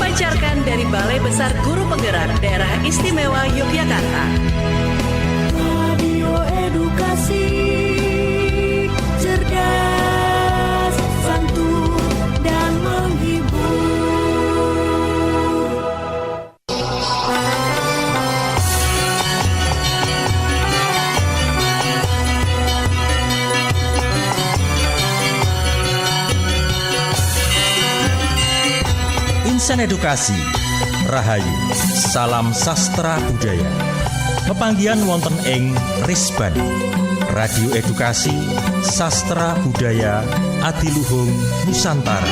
Dipancarkan dari Balai Besar Guru Penggerak Daerah Istimewa Yogyakarta. Radio edukasi, cerdas, santun, dan menghibur. Insan Edukasi Rahayu, salam sastra budaya. Pepanggihan wonten ing Risban, Radio Edukasi Sastra Budaya Adiluhung Nusantara.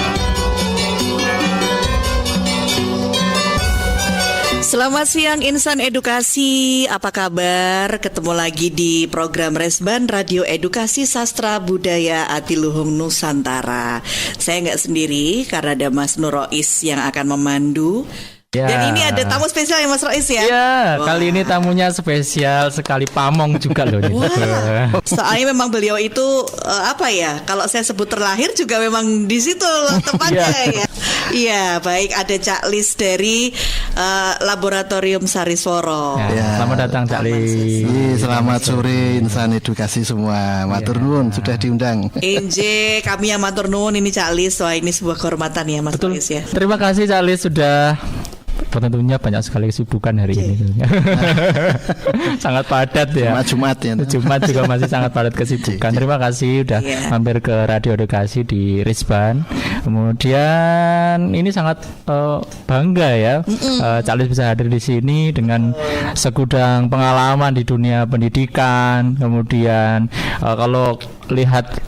Selamat siang Insan Edukasi, apa kabar? Ketemu lagi di program Resban Radio Edukasi Sastra Budaya Adiluhung Nusantara. Saya nggak sendiri karena ada Mas Nur Rois yang akan memandu. Ya. Dan ini ada tamu spesial ya Mas Rois ya? Iya, kali ini tamunya spesial sekali, pamong juga loh. Wah, soalnya memang beliau itu apa ya? Kalau saya sebut terlahir juga memang di situ tempatnya ya. Iya, baik, ada Cak Lis dari Laboratorium Sariswara. Ya, selamat datang Cak Lis. Selamat sore Insan Edukasi semua. Matur nuwun sudah diundang. Inje, kami yang matur nuwun, ini Cak Lis. Wah, ini sebuah kehormatan ya Mas Betul. Rois ya. Terima kasih Cak Lis sudah. Tentunya banyak sekali kesibukan hari ini. Sangat padat ya. Jumat ya. Jumat juga masih sangat padat kesibukan. Terima kasih sudah mampir ke Radio Edukasi di Risban. Kemudian ini sangat bangga ya, Cak Lis bisa hadir di sini dengan segudang pengalaman di dunia pendidikan. Kemudian kalau lihat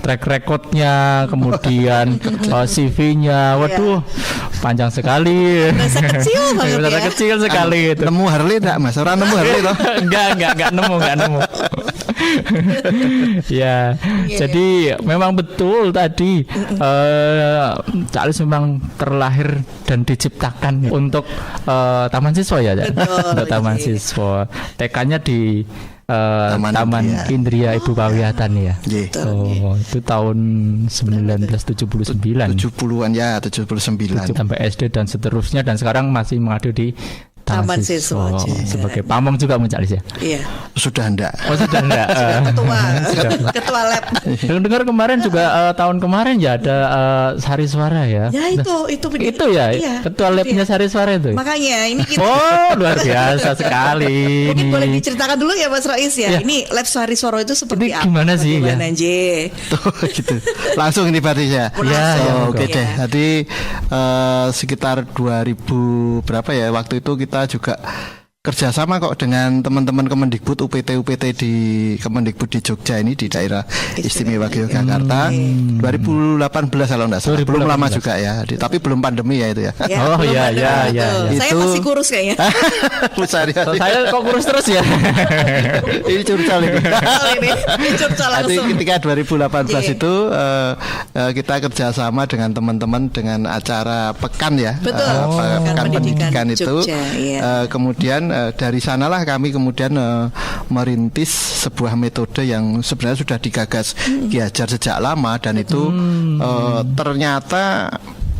track recordnya, kemudian CV-nya, waduh, panjang sekali. Masa kecil banget ya. Masa kecil sekali itu. Nemu Harley enggak Mas? Orang nemu Harley toh? Enggak nemu. Ya, jadi memang betul tadi Cak Lis memang terlahir dan diciptakan untuk Taman Siswa ya, untuk Taman Siswa. TK-nya di Taman Indria Ibu Pawiatan ya. Oh, itu tahun 1979. 70-an ya, 79. Sampai SD dan seterusnya, dan sekarang masih mengadu di Taman Siswa. Sebagai pamong juga Cak Lis ya? Iya. Sudah enggak? Oh, sudah enggak. Ketua lab. Dengar kemarin juga tahun kemarin ya ada Sariswara ya. Ya itu ya. Iya, ketua labnya Sariswara itu. Makanya ini kita. Oh, luar biasa sekali. Mungkin boleh diceritakan dulu ya Mas Rois ya. Ini lab Sariswara itu seperti apa? Gimana sih ya? Gitu. Langsung ini berarti ya. Oke deh. Tadi sekitar 2000 berapa ya, waktu itu kita juga kerjasama kok dengan teman-teman Kemendikbud, UPT di Kemendikbud di Jogja ini, di daerah Istimewa Yogyakarta. 2018 kalau enggak salah. Belum lama juga ya. Tapi belum pandemi ya itu ya. Oh iya. Saya masih kurus kayaknya. Saya kok kurus terus ya. Ini curcol ini. Curcol langsung. Ketika 2018 itu kita kerjasama dengan teman-teman dengan acara pekan ya. Betul. Pekan pendidikan itu. Jogja, Kemudian dari sanalah kami kemudian merintis sebuah metode yang sebenarnya sudah digagas Ki Hajar sejak lama, dan itu ternyata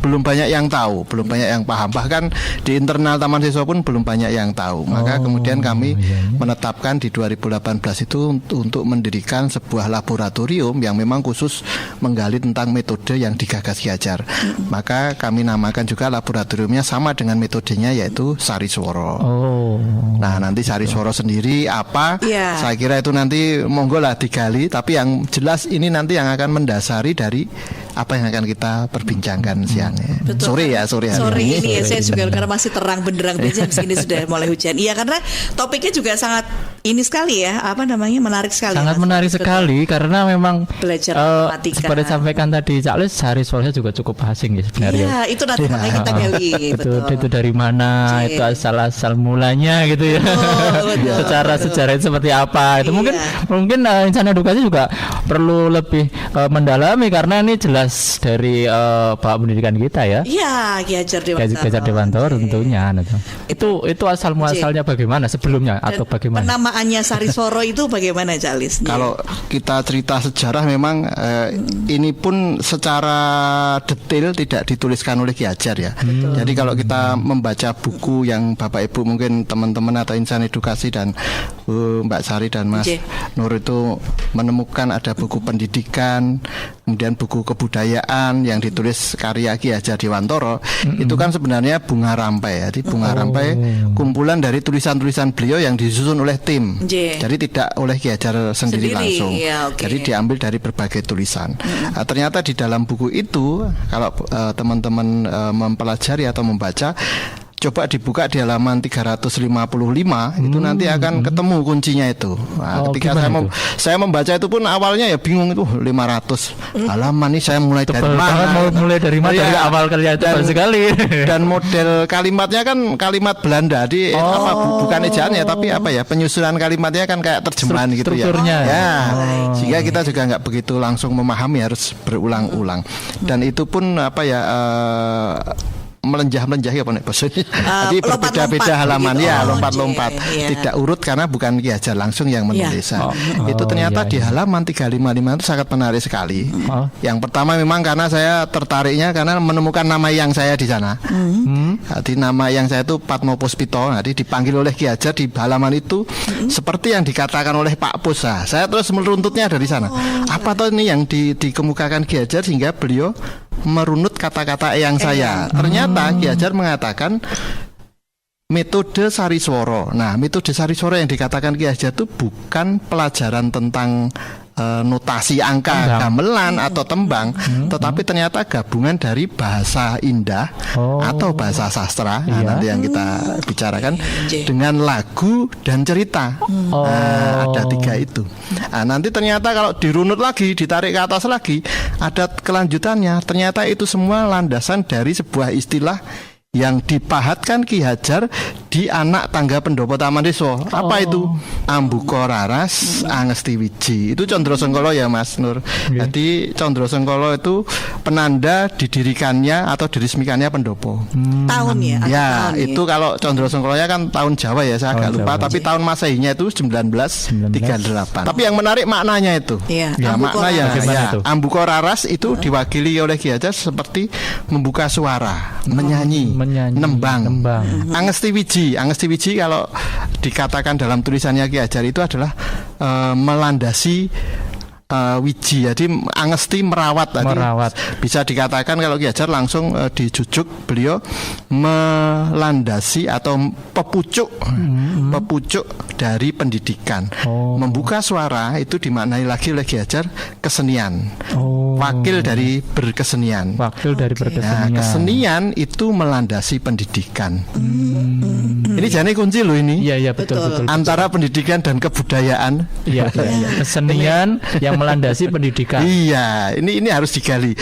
belum banyak yang tahu, belum banyak yang paham. Bahkan di internal Taman Siswa pun belum banyak yang tahu. Maka kemudian kami menetapkan di 2018 itu untuk mendirikan sebuah laboratorium yang memang khusus menggali tentang metode yang digagas Ki Hajar. Maka kami namakan juga laboratoriumnya sama dengan metodenya, yaitu Sariswara. Nah, nanti Sariswara sendiri apa? Saya kira itu nanti monggo lah digali. Tapi yang jelas ini nanti yang akan mendasari dari apa yang akan kita perbincangkan siang. Betul. Sore hari ini ya, saya juga karena masih terang benderang jam segini sudah mulai hujan. Iya, karena topiknya juga sangat ini sekali ya, menarik sekali. Sangat menarik sekali karena memang belajar matematika. Seperti sampaikan tadi Cak Lis, Sariswara juga cukup asing ya sebenarnya. Iya, itu nanti makanya kita gali. Itu dari mana, itu asal mulanya gitu ya. Betul. Secara sejarah itu seperti apa? Itu mungkin Insan Edukasi juga perlu lebih mendalami, karena ini jelas jelas dari Bapak Pendidikan kita ya. Iya, Ki Hajar Dewantara. Ki Hajar Dewantara tentunya. Itu asal muasalnya bagaimana sebelumnya atau bagaimana? Penamaannya Sariswara itu bagaimana, Calis? Kalau kita cerita sejarah memang ini pun secara detail tidak dituliskan oleh Ki Hajar ya. Jadi kalau kita membaca buku yang Bapak Ibu mungkin teman-teman atau insan edukasi dan Mbak Sari dan Mas Nur itu menemukan ada buku pendidikan, kemudian buku kebudayaan yang ditulis karya Ki Hajar Dewantara, itu kan sebenarnya bunga rampai ya. Jadi bunga rampai kumpulan dari tulisan-tulisan beliau yang disusun oleh tim. Jadi tidak oleh Ki Hajar sendiri langsung. Ya, Jadi diambil dari berbagai tulisan. Ternyata di dalam buku itu kalau teman-teman mempelajari atau membaca, coba dibuka di halaman 355 itu nanti akan ketemu kuncinya itu. Nah, ketika saya membaca itu pun awalnya ya bingung itu 500 halaman nih saya mulai dari mana? Mulai dari mana? Dari awal kalian tebal sekali. Dan model kalimatnya kan kalimat Belanda, di bukan ejaannya tapi apa ya, penyusunan kalimatnya kan kayak terjemahan gitu ya. Ya, sehingga kita juga nggak begitu langsung memahami, harus berulang-ulang. Dan itu pun apa ya, melenjah ya Pak Bos. Jadi berbeda-beda halaman gitu. Ya, lompat-lompat. Tidak urut karena bukan Ki Hajar langsung yang menulis. Itu ternyata di halaman 355 itu sangat menarik sekali. Yang pertama memang karena saya tertariknya karena menemukan nama yang saya di sana. Jadi nama yang saya itu Patmo Puspito. Jadi dipanggil oleh Ki Hajar di halaman itu seperti yang dikatakan oleh Pak Pus. Saya terus meruntutnya dari sana. Apa tuh ini yang dikemukakan Ki Hajar sehingga beliau merunut kata-kata yang saya. Ternyata Ki Hajar mengatakan metode Sariswara. Nah, metode Sariswara yang dikatakan Ki Hajar itu bukan pelajaran tentang notasi angka gamelan atau tembang, tetapi ternyata gabungan dari bahasa indah atau bahasa sastra, nanti yang kita bicarakan dengan lagu dan cerita. Ada 3 itu. Nah, nanti ternyata kalau dirunut lagi, ditarik ke atas lagi, ada kelanjutannya. Ternyata itu semua landasan dari sebuah istilah yang dipahatkan Ki Hajar di anak tangga pendopo Taman Deso. Apa itu? Ambuka Raras Angesti Wiji. Itu Condro Sengkolo ya Mas Nur. Jadi Condro Sengkolo itu penanda didirikannya atau diresmikannya pendopo. Tahun ya? Ya, itu kalau Condro Sengkolonya kan tahun Jawa ya, saya agak lupa. Tapi tahun Masehinya itu 1938. Tapi yang menarik maknanya itu. Ya, maknanya ya, Ambuka Raras itu diwakili oleh Ki Hajar seperti membuka suara, menyanyi, nembang. Angesti Wiji kalau dikatakan dalam tulisannya Ki Hajar itu adalah melandasi wiji. Jadi angesti merawat. Bisa dikatakan kalau Ki Hajar langsung dijujuk beliau melandasi atau pepucuk dari pendidikan. Membuka suara itu dimaknai lagi oleh Ki Hajar kesenian. Wakil dari berkesenian. Nah, kesenian itu melandasi pendidikan. Ini jadi kunci loh ini. Iya betul. Antara pendidikan dan kebudayaan. Iya. Kesenian yang melandasi pendidikan. Iya, ini harus digali.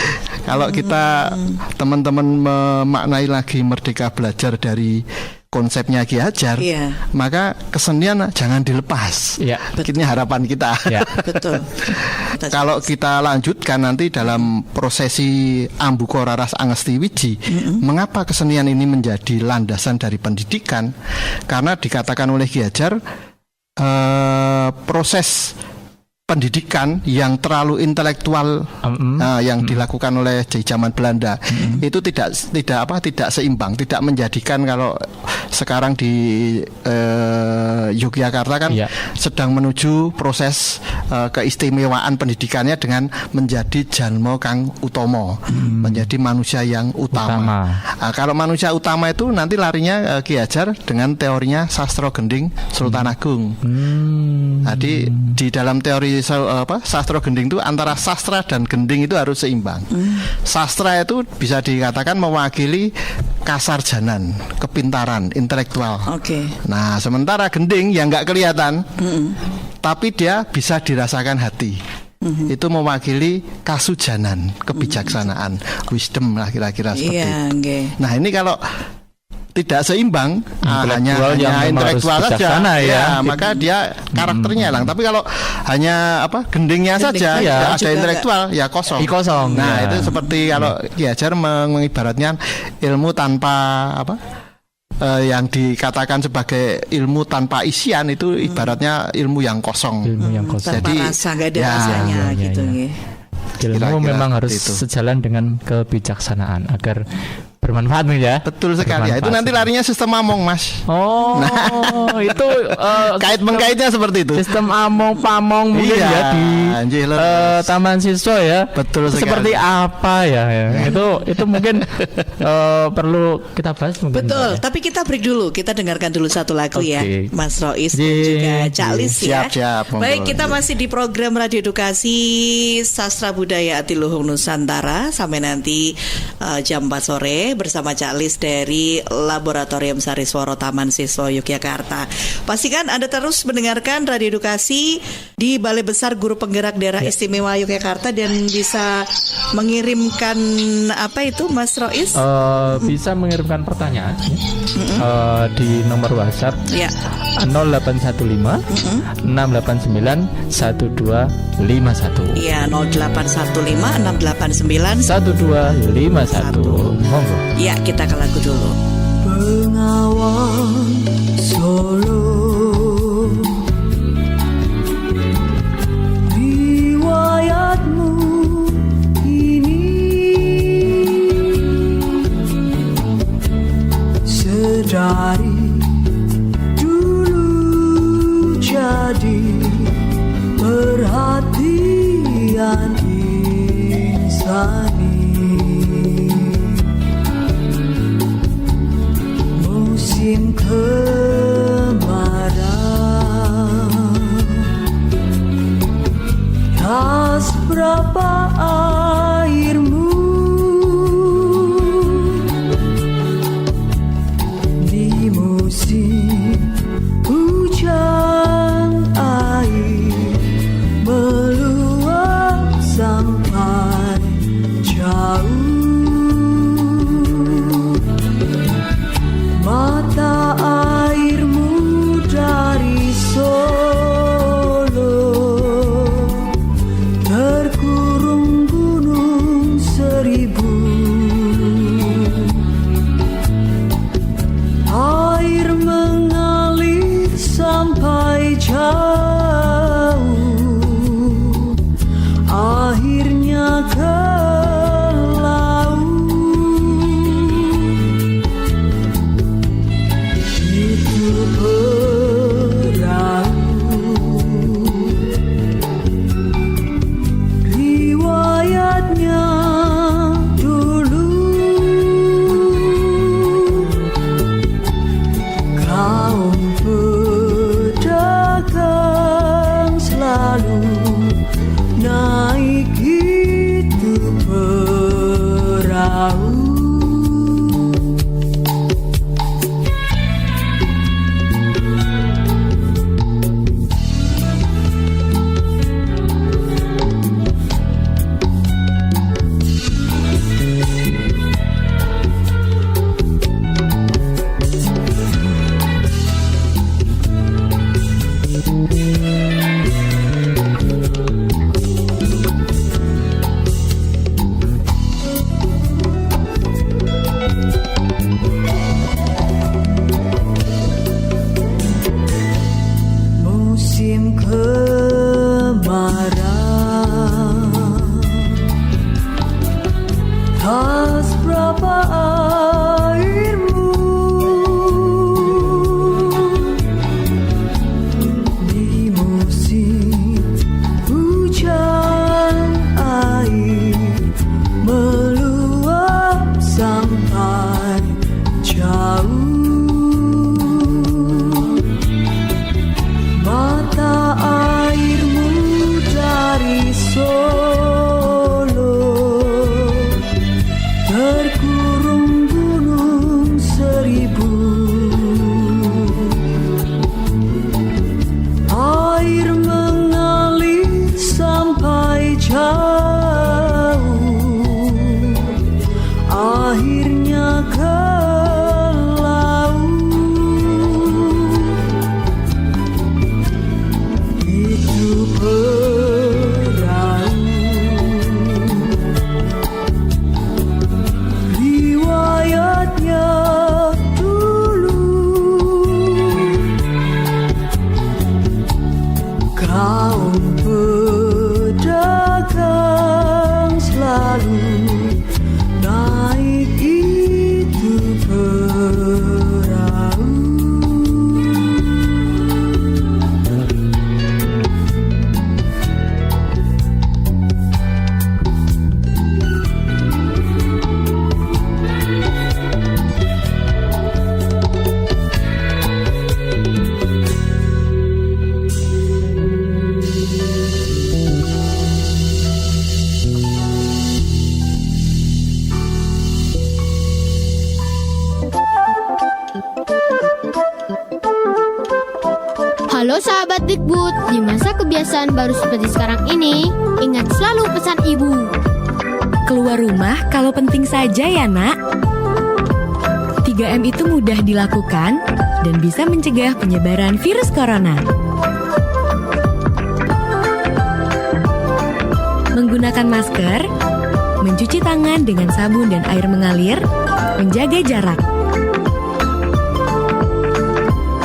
Kalau kita teman-teman memaknai lagi Merdeka Belajar dari konsepnya Ki Hajar, maka kesenian jangan dilepas. Ini harapan kita. Betul. Kalau kita lanjutkan nanti dalam prosesi Ambuka Raras Angesti Wiji, mengapa kesenian ini menjadi landasan dari pendidikan? Karena dikatakan oleh Ki Hajar proses pendidikan yang terlalu intelektual yang dilakukan oleh zaman Belanda itu tidak seimbang, tidak menjadikan. Kalau sekarang di Yogyakarta kan sedang menuju proses keistimewaan pendidikannya dengan menjadi Janmo Kang Utomo, menjadi manusia yang utama. Kalau manusia utama itu nanti larinya Ki Hajar dengan teorinya Sastro Gending Sultan Agung. Jadi di dalam teori Sastro Gending itu antara sastra dan gending itu harus seimbang. Sastra itu bisa dikatakan mewakili kasarjanan, kepintaran, intelektual. Nah, sementara gending yang nggak kelihatan, tapi dia bisa dirasakan hati. Itu mewakili kasujanan, kebijaksanaan, wisdom lah kira-kira seperti itu. Nah, ini kalau tidak seimbang, Intelektual yang hanya memang intelektual harus saja, bijaksana ya. maka dia karakternya hilang. Tapi kalau hanya gendingnya saja, Gending, tidak ada juga intelektual, ya kosong. Kosong. Nah, ya. itu seperti kalau Ki Hajar mengibaratnya ilmu tanpa yang dikatakan sebagai ilmu tanpa isian itu ibaratnya ilmu yang kosong. Ilmu yang kosong. Tanpa Jadi, rasa, nggak ada ya, rasanya ya, gitu ya. nggih. Ilmu Kira-kira memang harus itu. sejalan dengan kebijaksanaan agar bermanfaat nih ya. Betul sekali. Ya, itu Bermanfaat. nanti larinya sistem Among, Mas. Oh, itu Kait-mengkaitnya seperti itu. sistem among pamong mungkin Iya, ya di anjir, leres. taman siswa ya. Betul sekali. Seperti apa ya? Itu mungkin perlu kita bahas mungkin. Betul, Pak, ya. tapi kita break dulu. Kita dengarkan dulu satu lagu ya, Oke. Mas Rois dan Ye, juga Cak Lis ya. Siap, monggo. Baik, kita masih di program Radio Edukasi Sastra Budaya Atiluhung Nusantara sampai nanti jam 4 sore bersama Cak Lis dari Laboratorium Sariswara Taman Siswa Yogyakarta. Pastikan Anda terus mendengarkan Radio Edukasi di Balai Besar Guru Penggerak Daerah Istimewa Yogyakarta dan bisa mengirimkan apa itu Mas Rois? Bisa mengirimkan pertanyaan di nomor WhatsApp Ya. 0815 689 1251. Iya, 0815 689 1251. Monggo. Ya, kita ke lagu dulu. Bengawan Solo, riwayatmu ini sedari dulu jadi perhatian insani. Musim kemarau, tak seberapa airmu di musim hujan, air meluap sampai jauh. Mata airmu dari Solo terkurung gunung seribu. Air mengalir sampai jauh, akhirnya ke laut. Itu perahu, riwayatnya dulu kaum pedagang selalu naik itu perahu. pedagang selalu naik itu perahu. Halo sahabat Dikbud, di masa kebiasaan baru seperti sekarang ini, ingat selalu pesan ibu. Keluar rumah kalau penting saja ya nak. 3M itu mudah dilakukan dan bisa mencegah penyebaran virus corona. Menggunakan masker, mencuci tangan dengan sabun dan air mengalir, menjaga jarak.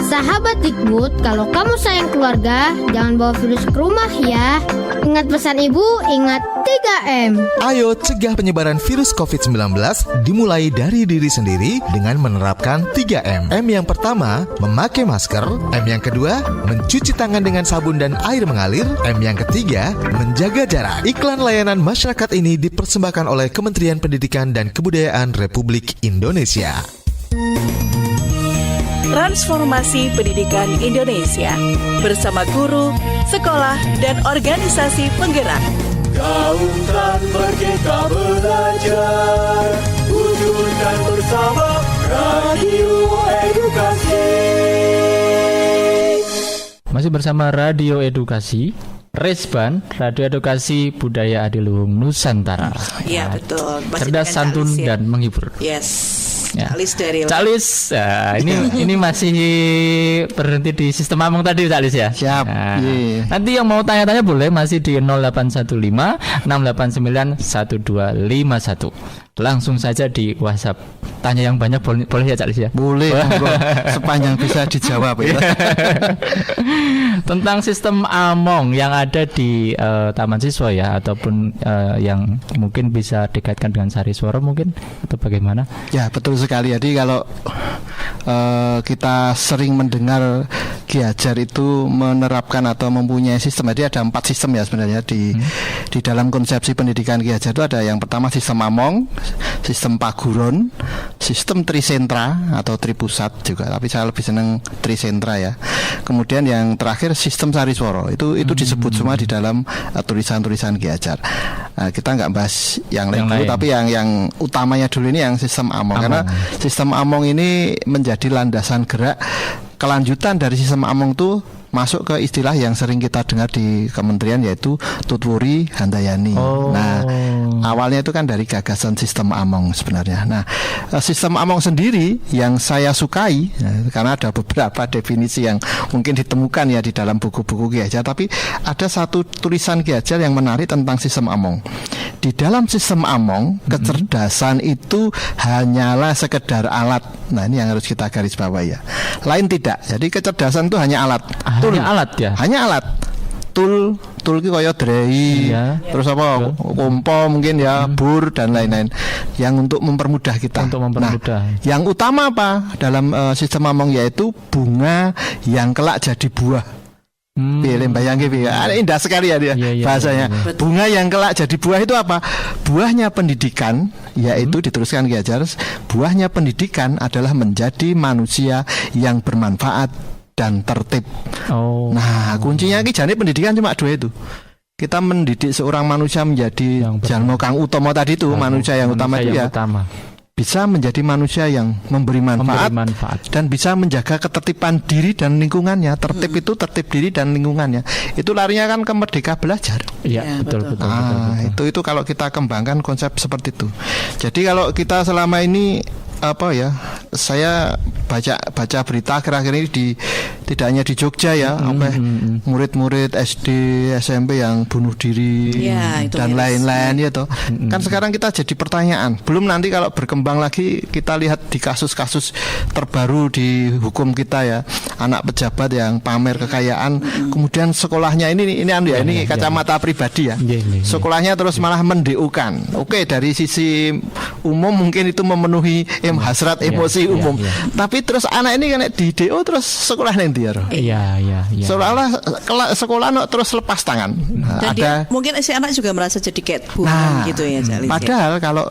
Sahabat Dikbud, kalau kamu sayang keluarga, jangan bawa virus ke rumah ya. Ingat pesan ibu, ingat 3M. Ayo cegah penyebaran virus COVID-19 dimulai dari diri sendiri dengan menerapkan 3M. M yang pertama, memakai masker. M yang kedua, mencuci tangan dengan sabun dan air mengalir. M yang ketiga, menjaga jarak. Iklan layanan masyarakat ini dipersembahkan oleh Kementerian Pendidikan dan Kebudayaan Republik Indonesia. Transformasi Pendidikan Indonesia bersama guru, sekolah, dan organisasi penggerak. Gaungkan Merdeka Belajar, wujudkan bersama Radio Edukasi. Masih bersama Radio Edukasi, Resban, Radio Edukasi Budaya Adiluhung Nusantara. Iya betul. Masih Cerdas, dengan santun, Calis, ya? dan menghibur. Yes. Ya. Calis dari Calis, ini masih berhenti di sistem Among tadi Calis ya. Siap. Iya. Nanti yang mau tanya-tanya boleh masih di 0815 689 1251. Langsung saja di WhatsApp. Tanya yang banyak boleh ya Calis ya. Boleh, monggo, sepanjang bisa dijawab ya. Tentang sistem Among yang ada di Taman Siswa ya, ataupun yang mungkin bisa dikaitkan dengan Sari Suara mungkin atau bagaimana? Ya betul sekali. Jadi kalau kita sering mendengar Ki Hajar itu menerapkan atau mempunyai sistem, jadi ada 4 sistem ya sebenarnya di dalam konsepsi pendidikan Ki Hajar itu ada yang pertama sistem Among, sistem Paguron, sistem Trisentra atau Tripusat juga, tapi saya lebih senang Trisentra ya. Kemudian yang terakhir sistem Sariswara itu disebut semua di dalam tulisan-tulisan Ki Hajar. Kita nggak bahas yang lain dulu, tapi yang utamanya dulu ini yang sistem Among. Karena sistem Among ini menjadi landasan gerak kelanjutan dari sistem Among itu masuk ke istilah yang sering kita dengar di kementerian, yaitu Tutwuri Handayani. Nah, awalnya itu kan dari gagasan sistem Among sebenarnya. Nah, sistem Among sendiri yang saya sukai karena ada beberapa definisi yang mungkin ditemukan ya di dalam buku-buku Ki Hajar, tapi ada satu tulisan Ki Hajar yang menarik tentang sistem Among. Di dalam sistem Among, kecerdasan itu hanyalah sekedar alat. Nah, ini yang harus kita garis bawahi ya. Lain tidak. Jadi kecerdasan itu hanya alat. Hanya alat ya. Hanya alat. Tool ki kaya drei, terus apa kompo mungkin ya, bur dan lain-lain yang untuk mempermudah kita. Nah, yang utama apa dalam sistem Among yaitu bunga yang kelak jadi buah. Bayangin, indah sekali ya dia bahasanya. Bunga yang kelak jadi buah itu apa? Buahnya pendidikan, yaitu diteruskan Ki Hajar, buahnya pendidikan adalah menjadi manusia yang bermanfaat dan tertib. Nah, kuncinya ki jane pendidikan cuma 2 itu. Kita mendidik seorang manusia menjadi jalma kang utama tadi itu, manusia yang utama itu ya. Bisa menjadi manusia yang memberi manfaat dan bisa menjaga ketertiban diri dan lingkungannya. Tertib itu tertib diri dan lingkungannya. Itu larinya kan ke merdeka belajar. Iya, betul. Itu kalau kita kembangkan konsep seperti itu. Jadi kalau kita selama ini saya baca berita akhir-akhir ini tidak hanya di Jogja ya, sampai murid-murid SD, SMP yang bunuh diri dan lain-lain ya toh. Kan sekarang kita jadi pertanyaan. Belum nanti kalau berkembang lagi kita lihat di kasus-kasus terbaru di hukum kita ya, anak pejabat yang pamer kekayaan, kemudian sekolahnya ini kacamata pribadi ya. Sekolahnya terus malah menDU-kan. Oke, dari sisi umum mungkin itu memenuhi hasrat emosi umum. Tapi terus anak ini kan di DO terus sekolah nanti ya. Iya. Seolah-olah sekolah terus lepas tangan. Jadi mungkin si anak juga merasa jadi kayak buang gitu ya. Padahal kalau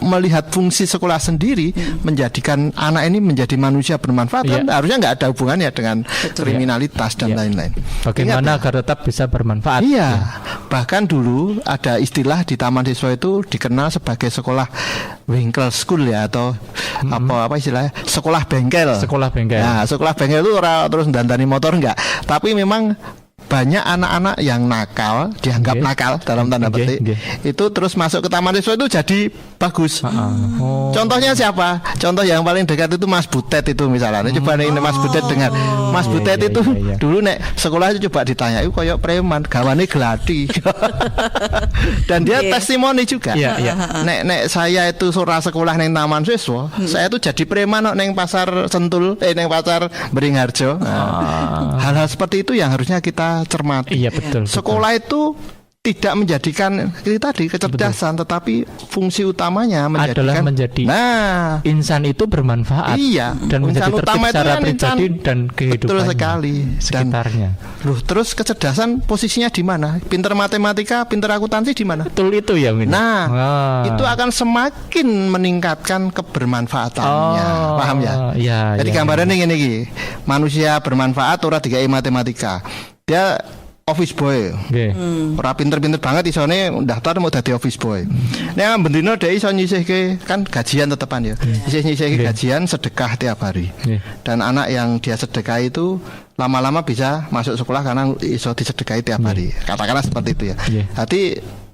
melihat fungsi sekolah sendiri menjadikan anak ini menjadi manusia bermanfaat kan harusnya nggak ada hubungannya dengan kriminalitas dan lain-lain. Bagaimana agar tetap bisa bermanfaat? Iya. Bahkan dulu ada istilah di taman siswa itu dikenal sebagai sekolah winkle school ya, atau apa istilahnya, sekolah bengkel. Nah, sekolah bengkel itu terus dandani motor enggak, tapi memang banyak anak-anak yang nakal, dianggap nakal dalam tanda petik, itu terus masuk ke taman siswa itu jadi bagus. Contohnya siapa? Contoh yang paling dekat itu Mas Butet itu misalnya. Coba nih Mas Butet dengar. Mas Butet itu dulu nek sekolah itu coba ditanya, itu koyok preman, gawane gladi. Dan dia testimoni juga. Nek saya itu surah sekolah neng taman siswa, saya itu jadi preman neng pasar Sentul, neng pasar Beringharjo. Hal-hal seperti itu yang harusnya kita cermati. Iya, betul. Sekolah itu tidak menjadikan tadi kecerdasan, tetapi fungsi utamanya adalah menjadi insan itu bermanfaat. Iya, dan menjadi tertib secara pribadi dan kehidupan. Betul sekali. Sekitarnya. Terus kecerdasan posisinya di mana? Pinter matematika, pinter akuntansi di mana? Betul itu ya. Itu akan semakin meningkatkan kebermanfaatannya. Paham ya? Jadi gambarannya gini, manusia bermanfaat ora digawe matematika. Dia office boy, ora pinter-pinter banget isone daftar mau dadi office boy. Nek bendino dhek iso nyisihke kan gajian tetepan ya. Nyisihke gajian sedekah tiap hari. Dan anak yang dia sedekah itu lama-lama bisa masuk sekolah karena iso disedekahi tiap hari. Katakanlah seperti itu ya. Jadi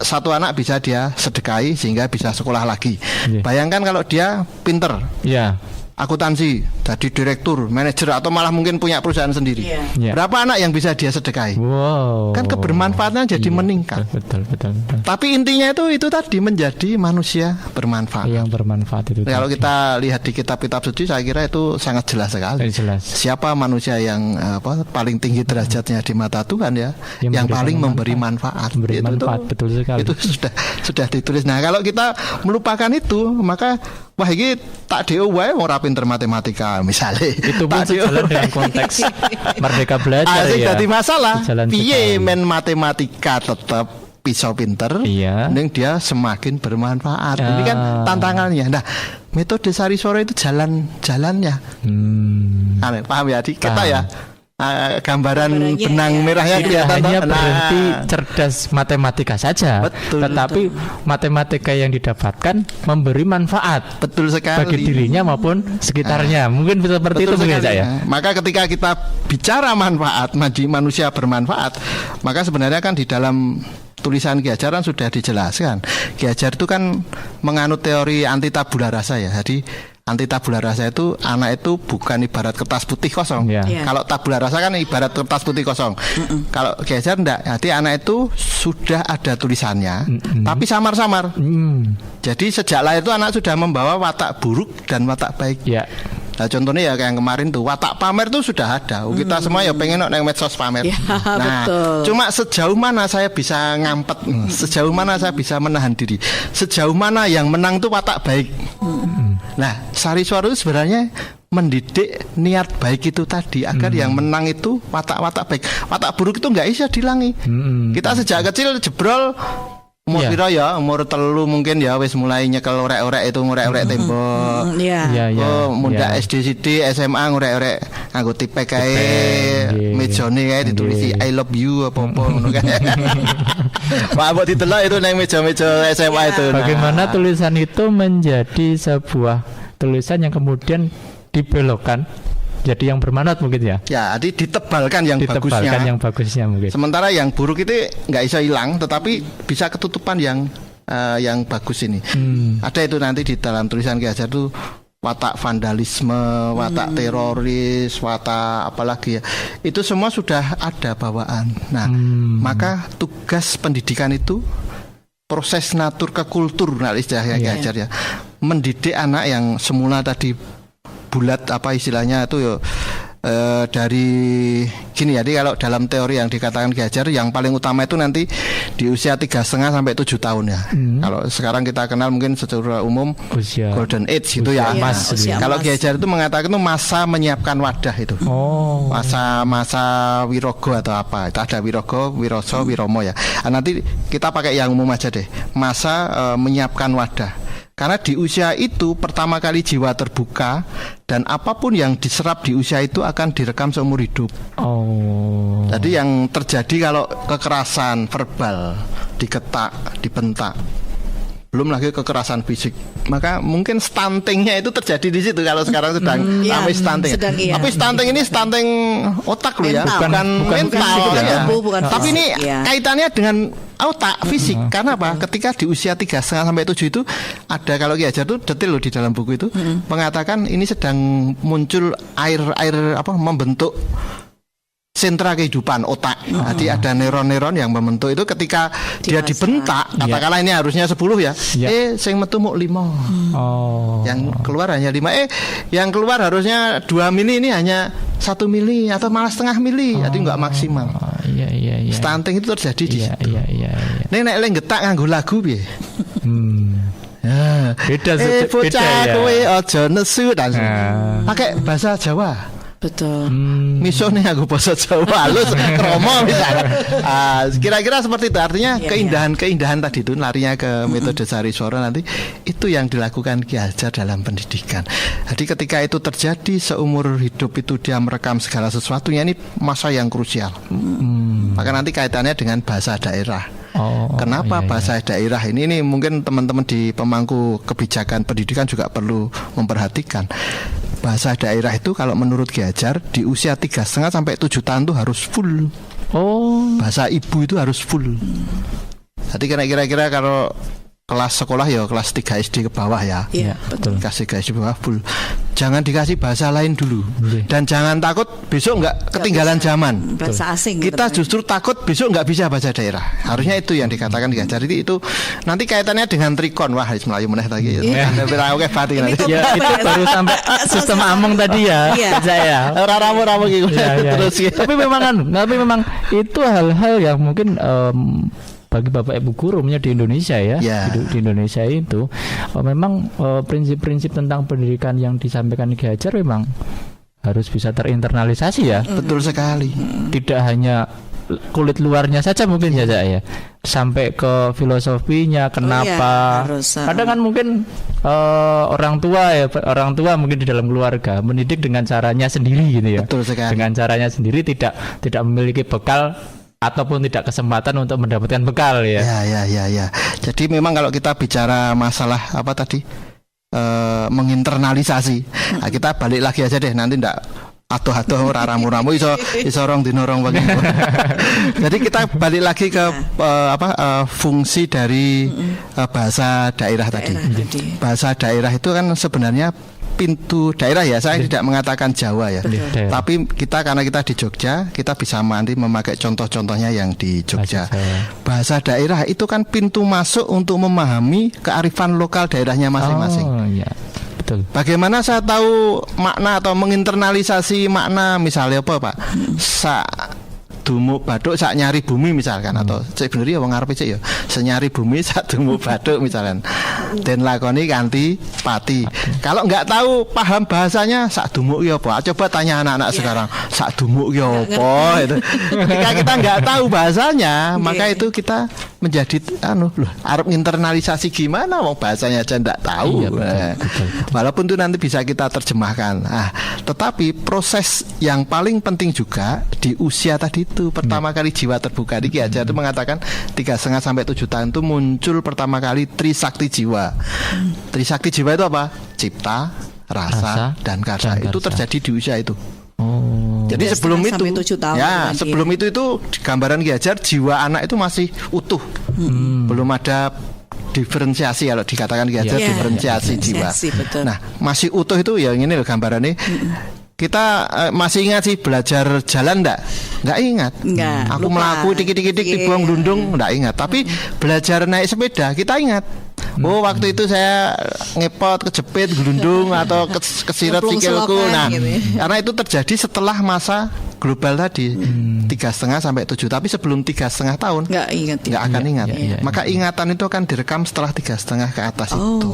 satu anak bisa dia sedekahi sehingga bisa sekolah lagi. Bayangkan kalau dia pinter. Akuntansi, jadi direktur, manajer, atau malah mungkin punya perusahaan sendiri. Berapa anak yang bisa dia sedekahi? Kan kebermanfaatnya jadi meningkat. Betul. Tapi intinya itu tadi menjadi manusia bermanfaat. Yang bermanfaat itu. Kalau kita lihat di kitab-kitab suci, saya kira itu sangat jelas sekali. Siapa manusia yang paling tinggi derajatnya di mata Tuhan ya? Yang paling memberi manfaat. Betul sekali. Itu sudah ditulis. Nah, kalau kita melupakan itu, maka wah ini tak DO wae ora pinter matematika misalnya. Itu pun sejalan dengan konteks Merdeka Belajar ya. Jadi masalah piye men matematika tetap pisau pinter, ning dia semakin bermanfaat. Ini kan tantangannya. Nah, metode Sariswara itu jalannya. Paham ya? Kita ya. Gambaran benang merahnya kelihatan hanya berhenti cerdas matematika saja, tetapi matematika yang didapatkan memberi manfaat bagi dirinya maupun sekitarnya. Mungkin seperti itu mungkin ya. Maka ketika kita bicara manfaat, manusia bermanfaat, maka sebenarnya kan di dalam tulisan Ki Hajar sudah dijelaskan. Ki Hajar itu kan menganut teori anti tabula rasa ya. Jadi anti tabula rasa itu anak itu bukan ibarat kertas putih kosong. Kalau tabula rasa kan ibarat kertas putih kosong. Kalau Ki Hajar enggak, jadi anak itu sudah ada tulisannya, tapi samar-samar. Jadi sejak lahir itu anak sudah membawa watak buruk dan watak baik. Nah, contohnya ya kayak yang kemarin tuh watak pamer tuh sudah ada. Kita semua ya pengen nang medsos pamer. Cuma sejauh mana saya bisa ngampet, sejauh mana saya bisa menahan diri, sejauh mana yang menang tuh watak baik. Nah, Sariswara itu sebenarnya mendidik niat baik itu tadi agar yang menang itu watak-watak baik. Watak buruk itu nggak bisa dilangi. Kita sejak kecil jebrol umur piro ya, umur 3 mungkin ya wis mulai nyekel orek-orek itu ngorek-orek tembok. Mundak SD CD SMA ngorek-orek nganggo tipek kae, mejane kae ditulis I love you apa-apa ngono kan. Wah, mbok ditelok itu nang meja-meja SMA itu. Bagaimana tulisan itu menjadi sebuah tulisan yang kemudian dibelokkan jadi yang bermanfaat mungkin ya. Jadi ditebalkan yang bagusnya mungkin. Sementara yang buruk itu nggak bisa hilang, tetapi bisa ketutupan yang bagus ini. Ada itu nanti di dalam tulisan Ki Hajar itu watak vandalisme, watak teroris, watak apalagi ya, itu semua sudah ada bawaan. Nah, maka tugas pendidikan itu proses natur ke kultur, nah istilahnya Ki Hajar ya, mendidik anak yang semula tadi bulat apa istilahnya itu ya, dari gini ya, jadi kalau dalam teori yang dikatakan Ki Hajar, yang paling utama itu nanti di usia 3,5 sampai 7 tahun ya. Kalau sekarang kita kenal mungkin secara umum usia golden age gitu ya. Kalau Ki Hajar itu mengatakan itu masa menyiapkan wadah itu. Masa wirogo atau apa. Itu ada wirogo, wiroso, wiromo ya. Nanti kita pakai yang umum aja deh. Masa menyiapkan wadah. Karena di usia itu pertama kali jiwa terbuka, dan apapun yang diserap di usia itu akan direkam seumur hidup. Jadi yang terjadi kalau kekerasan verbal, diketak, dibentak, belum lagi kekerasan fisik, maka mungkin stuntingnya itu terjadi di situ. Kalau sekarang sedang ramai stunting. Tapi stunting ini stunting otak loh ya, bukan mental ya. Tapi ini kaitannya dengan otak, fisik. Karena apa? Ketika di usia 3,5 sampai 7 itu ada, kalau Ki Hajar itu detail loh di dalam buku itu, mengatakan ini sedang muncul air apa, membentuk sentra kehidupan otak. Jadi ada neuron-neuron yang membentuk itu ketika dia dibentak, katakanlah ini harusnya 10 ya. Sing metu muk 5. Yang keluar hanya 5. Yang keluar harusnya 2 mili, ini hanya 1 mili atau malah setengah mili. Jadi enggak maksimal. Stunting itu terjadi di situ. Nek lek getak nganggo lagu piye? Beda bocah ya. Kowe aja nesu dan pakai bahasa Jawa. Betul. Misone aku bahasa Jawa halus kromo misalnya. Kira-kira seperti itu. Artinya keindahan tadi itu larinya ke metode Sariswara nanti itu yang dilakukan Ki Hajar dalam pendidikan. Jadi ketika itu terjadi seumur hidup itu dia merekam segala sesuatunya, ini masa yang krusial. Maka nanti kaitannya dengan bahasa daerah. Kenapa bahasa daerah ini mungkin teman-teman di pemangku kebijakan pendidikan juga perlu memperhatikan. Bahasa daerah itu kalau menurut Ki Hajar di usia 3,5 sampai 7 tahun itu harus full. Bahasa ibu itu harus full. Jadi kira-kira kalau kelas sekolah ya kelas 3 SD ke bawah ya. Iya, betul. Kasih ke bawah full. Jangan dikasih bahasa lain dulu. Dan jangan takut besok enggak ketinggalan zaman. Bahasa asing. Kita justru takut besok enggak bisa bahasa daerah. Harusnya itu yang dikatakan Ki Hajar. Itu nanti kaitannya dengan trikon. Wah, harus Melayu meneh lagi. Oke, Fatih nanti. Ya, itu baru sampai sistem among tadi ya. Saya. Ramu gitu. Terus tapi memang itu hal-hal yang mungkin bagi Bapak Ibu guru di Indonesia ya, di Indonesia itu memang prinsip-prinsip tentang pendidikan yang disampaikan Ki Hajar memang harus bisa terinternalisasi ya. Betul sekali. Tidak hanya kulit luarnya saja mungkin ya saya, sampai ke filosofinya kenapa. Kadang kan mungkin orang tua mungkin di dalam keluarga mendidik dengan caranya sendiri gitu ya. Betul sekali. Dengan caranya sendiri tidak memiliki bekal ataupun tidak kesempatan untuk mendapatkan bekal ya. Ya. Jadi memang kalau kita bicara masalah apa tadi menginternalisasi, nah, kita balik lagi aja deh, nanti ndak atuh-atuh ramu-ramu iso rong dino rong wengi. Jadi kita balik lagi ke fungsi dari bahasa daerah tadi. Bahasa daerah itu kan sebenarnya pintu daerah ya, saya tidak mengatakan Jawa ya. Tapi karena kita di Jogja, kita bisa nanti memakai contoh-contohnya yang di Jogja. Bahasa daerah itu kan pintu masuk untuk memahami kearifan lokal daerahnya masing-masing. Betul. Bagaimana saya tahu makna atau menginternalisasi makna, misalnya apa Pak? Dumuk baduk sak nyari bumi misalkan, atau sebenarnya wong arepe cek ya senyari bumi sak dumuk baduk misalkan, den lakoni kanthi pati. Kalau nggak tahu paham bahasanya sak dumuk ya apa, coba tanya anak-anak sekarang sak dumuk ya apa itu. Ketika kita nggak tahu bahasanya, maka itu kita menjadi arep internalisasi gimana wong bahasanya aja nggak tahu. Betul. Walaupun itu nanti bisa kita terjemahkan. Tetapi proses yang paling penting juga di usia tadi itu pertama kali jiwa terbuka. Ki Hajar itu mengatakan 3,5 sampai 7 tahun itu muncul pertama kali trisakti jiwa. Trisakti jiwa itu apa? Cipta, rasa dan karsa. Itu terjadi di usia itu. Jadi sebelum itu sebelum itu gambaran Ki Hajar jiwa anak itu masih utuh. Belum ada diferensiasi, kalau dikatakan Ki Hajar, diferensiasi jiwa. Betul. Nah, masih utuh itu ya ini loh gambarannya. Kita masih ingat sih belajar jalan enggak ingat. Aku melaku dikit-dikit dibuang dundung enggak ingat. Tapi belajar naik sepeda kita ingat. Oh, waktu itu saya ngepot, kejepit, gelundung atau kesirat sikilku. Nah, karena itu terjadi setelah masa global tadi 3,5 sampai 7. Tapi sebelum 3,5 tahun nggak akan ingat. Maka ingatan itu akan direkam setelah 3,5 ke atas itu.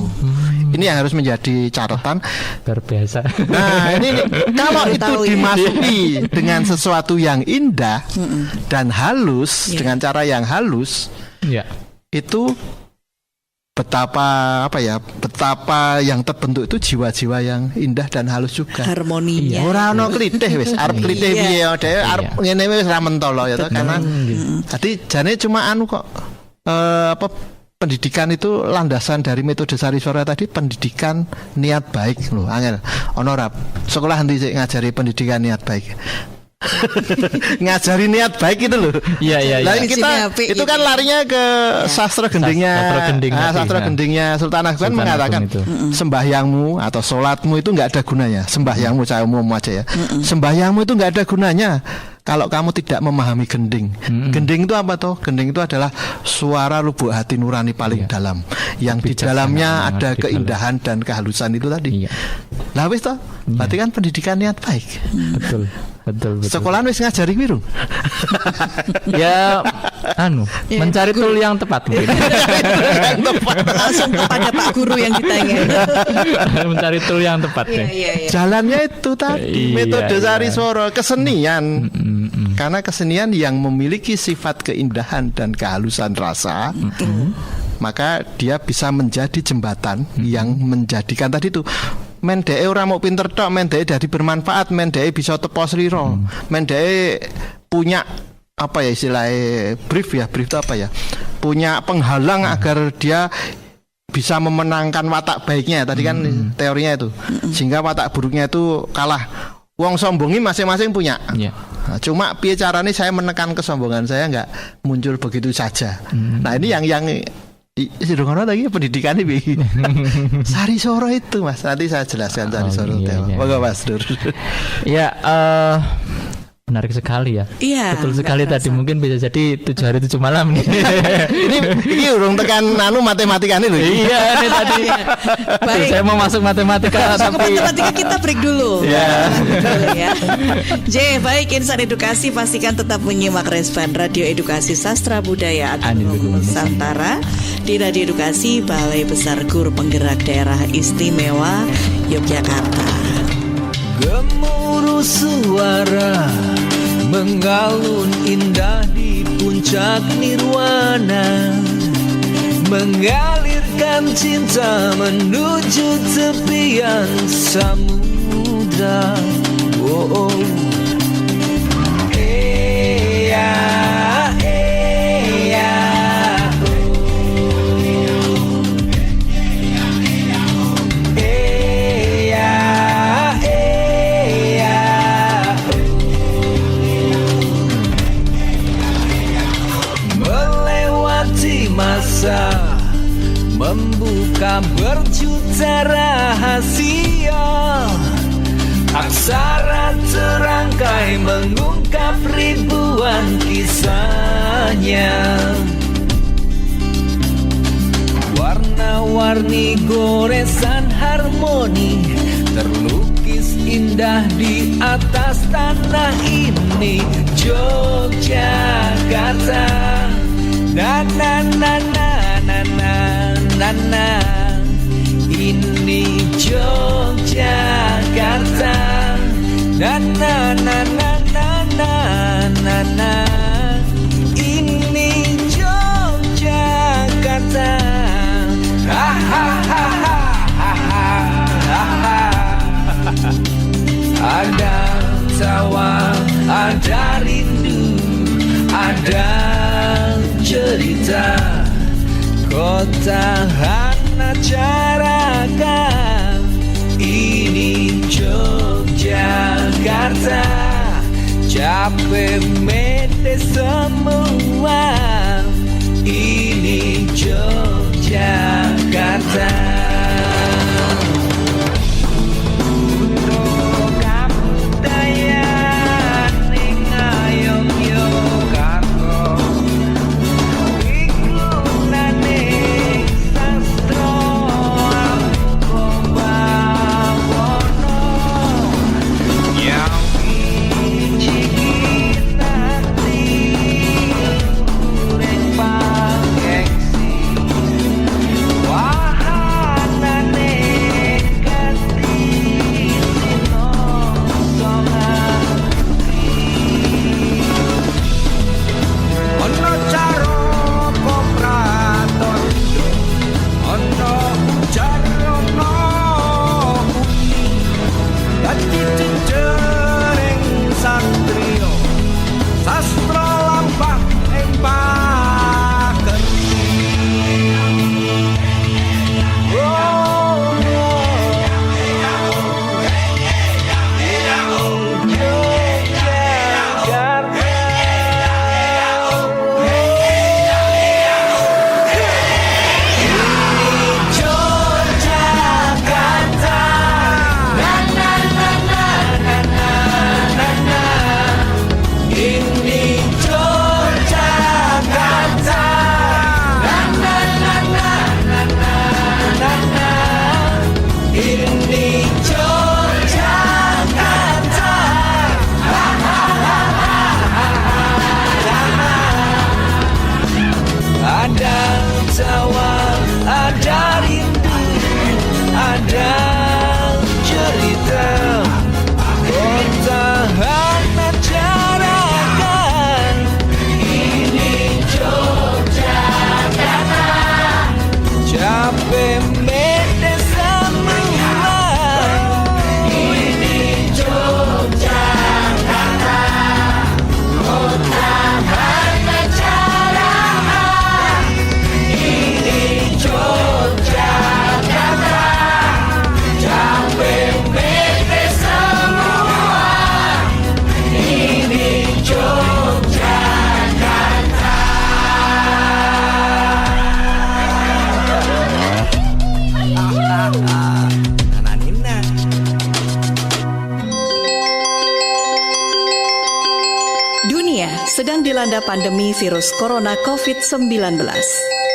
Ini yang harus menjadi catatan. Berbiasa. Nah, ini kalau itu dimasuki dengan sesuatu yang indah dan halus, dengan cara yang halus, itu betapa yang terbentuk itu jiwa-jiwa yang indah dan halus juga. Harmoninya. Ora ono klitih wis, arep klitih piye dhewe arep ngene wis ra mentolo ya to, karena tadi jane cuma kok pendidikan itu landasan dari metode Sariswara tadi, pendidikan niat baik lho, angel. Ono ora sekolah endi sik ngajari pendidikan niat baik? Ngajari niat baik itu loh. Iya. Lain kita itu kan larinya ke sastra gendingnya. Sastra gendingnya Sultan Akhban mengatakan sembahyangmu atau sholatmu itu nggak ada gunanya. Sembahyangmu saya umum aja ya. Sembahyangmu itu nggak ada gunanya kalau kamu tidak memahami gending. Gending itu apa toh? Gending itu adalah suara lubuk hati nurani paling dalam, yang di dalamnya ada keindahan dan kehalusan itu tadi. Lah wis toh, berarti kan pendidikan niat baik. Betul. Sekolahan wis ngajari biru. Ya, mencari tool yang tepat mungkin. Langsung kepada Pak Guru yang ditanya. Mencari tool yang tepat ya. Jalannya itu tadi metode Sariswara, kesenian. Karena kesenian yang memiliki sifat keindahan dan kehalusan rasa, maka dia bisa menjadi jembatan yang menjadikan tadi itu mendeke ora mau pinter tok, mendeke dari bermanfaat, mendeke bisa tepo slira, mendeke punya apa ya istilahnya brief itu apa ya, punya penghalang agar dia bisa memenangkan watak baiknya tadi kan teorinya itu, sehingga watak buruknya itu kalah. Wong sombongi masing-masing punya. Nah, cuma piye caranya saya menekan kesombongan saya nggak muncul begitu saja. Nah ini yang Sidongono lagi pendidikan ini Sariswara itu Mas, nanti saya jelaskan Sariswara. Moga Mas Dur. Ya, menarik sekali ya. Iya. Betul sekali tadi, mungkin bisa jadi 7 hari 7 malam nih. ini urung tekan matematikane lho. Iya, ini tadi. Baik. Saya mau masuk matematika tapi matematika kita break dulu. Ya. Baik, Insan Edukasi pastikan tetap menyimak Resban Radio Edukasi Sastra Budaya Atiluhung Nusantara di Radio Edukasi Balai Besar Guru Penggerak Daerah Istimewa Yogyakarta. Gemuruh suara mengalun indah di puncak nirwana, mengalirkan cinta menuju tepian samudra. Oh, oh. Membuka berjuta rahasia, aksara terangkai mengungkap ribuan kisahnya. Warna-warni goresan harmoni terlukis indah di atas tanah ini. Yogyakarta, na na na na na na na, ini Yogyakarta, na na na na na na na, ini Yogyakarta. Ha ha ha ha ha ha. Ada tawa, ada rindu, ada cerita. Kota Hanacarakan, ini Yogyakarta. Capek mete semua, ini Yogyakarta. melanda pandemi virus corona COVID-19,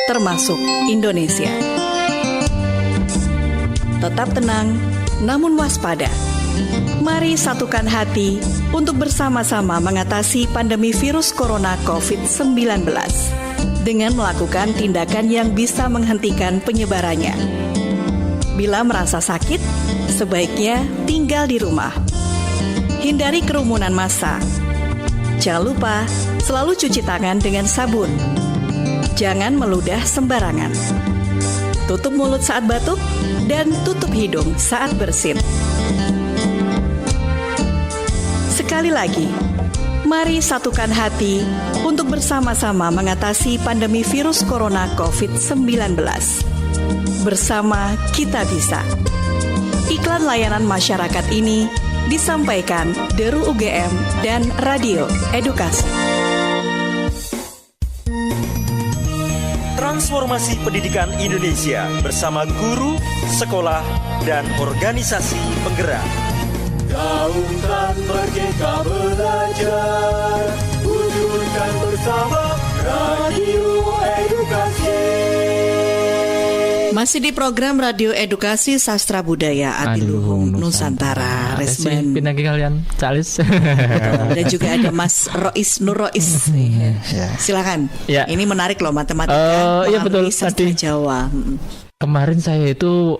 termasuk Indonesia. Tetap tenang, namun waspada. Mari satukan hati untuk bersama-sama mengatasi pandemi virus corona COVID-19 dengan melakukan tindakan yang bisa menghentikan penyebarannya. Bila merasa sakit, sebaiknya tinggal di rumah. Hindari kerumunan massa. Jangan lupa selalu cuci tangan dengan sabun. Jangan meludah sembarangan. Tutup mulut saat batuk dan tutup hidung saat bersin. Sekali lagi, mari satukan hati untuk bersama-sama mengatasi pandemi virus corona COVID-19. Bersama kita bisa. Iklan layanan masyarakat ini disampaikan Deru UGM dan Radio Edukasi. Transformasi pendidikan Indonesia bersama guru, sekolah, dan organisasi penggerak. Gaungkan Merdeka Belajar, wujudkan bersama Radio Edukasi. Masih di program Radio Edukasi Sastra Budaya Adiluhung Nusantara. Resben pindah kalian Calis. Dan juga ada Mas Nur Rois. Silakan. Ya. Ini menarik loh, matematika. Iya betul sastra tadi Jawa. Kemarin saya itu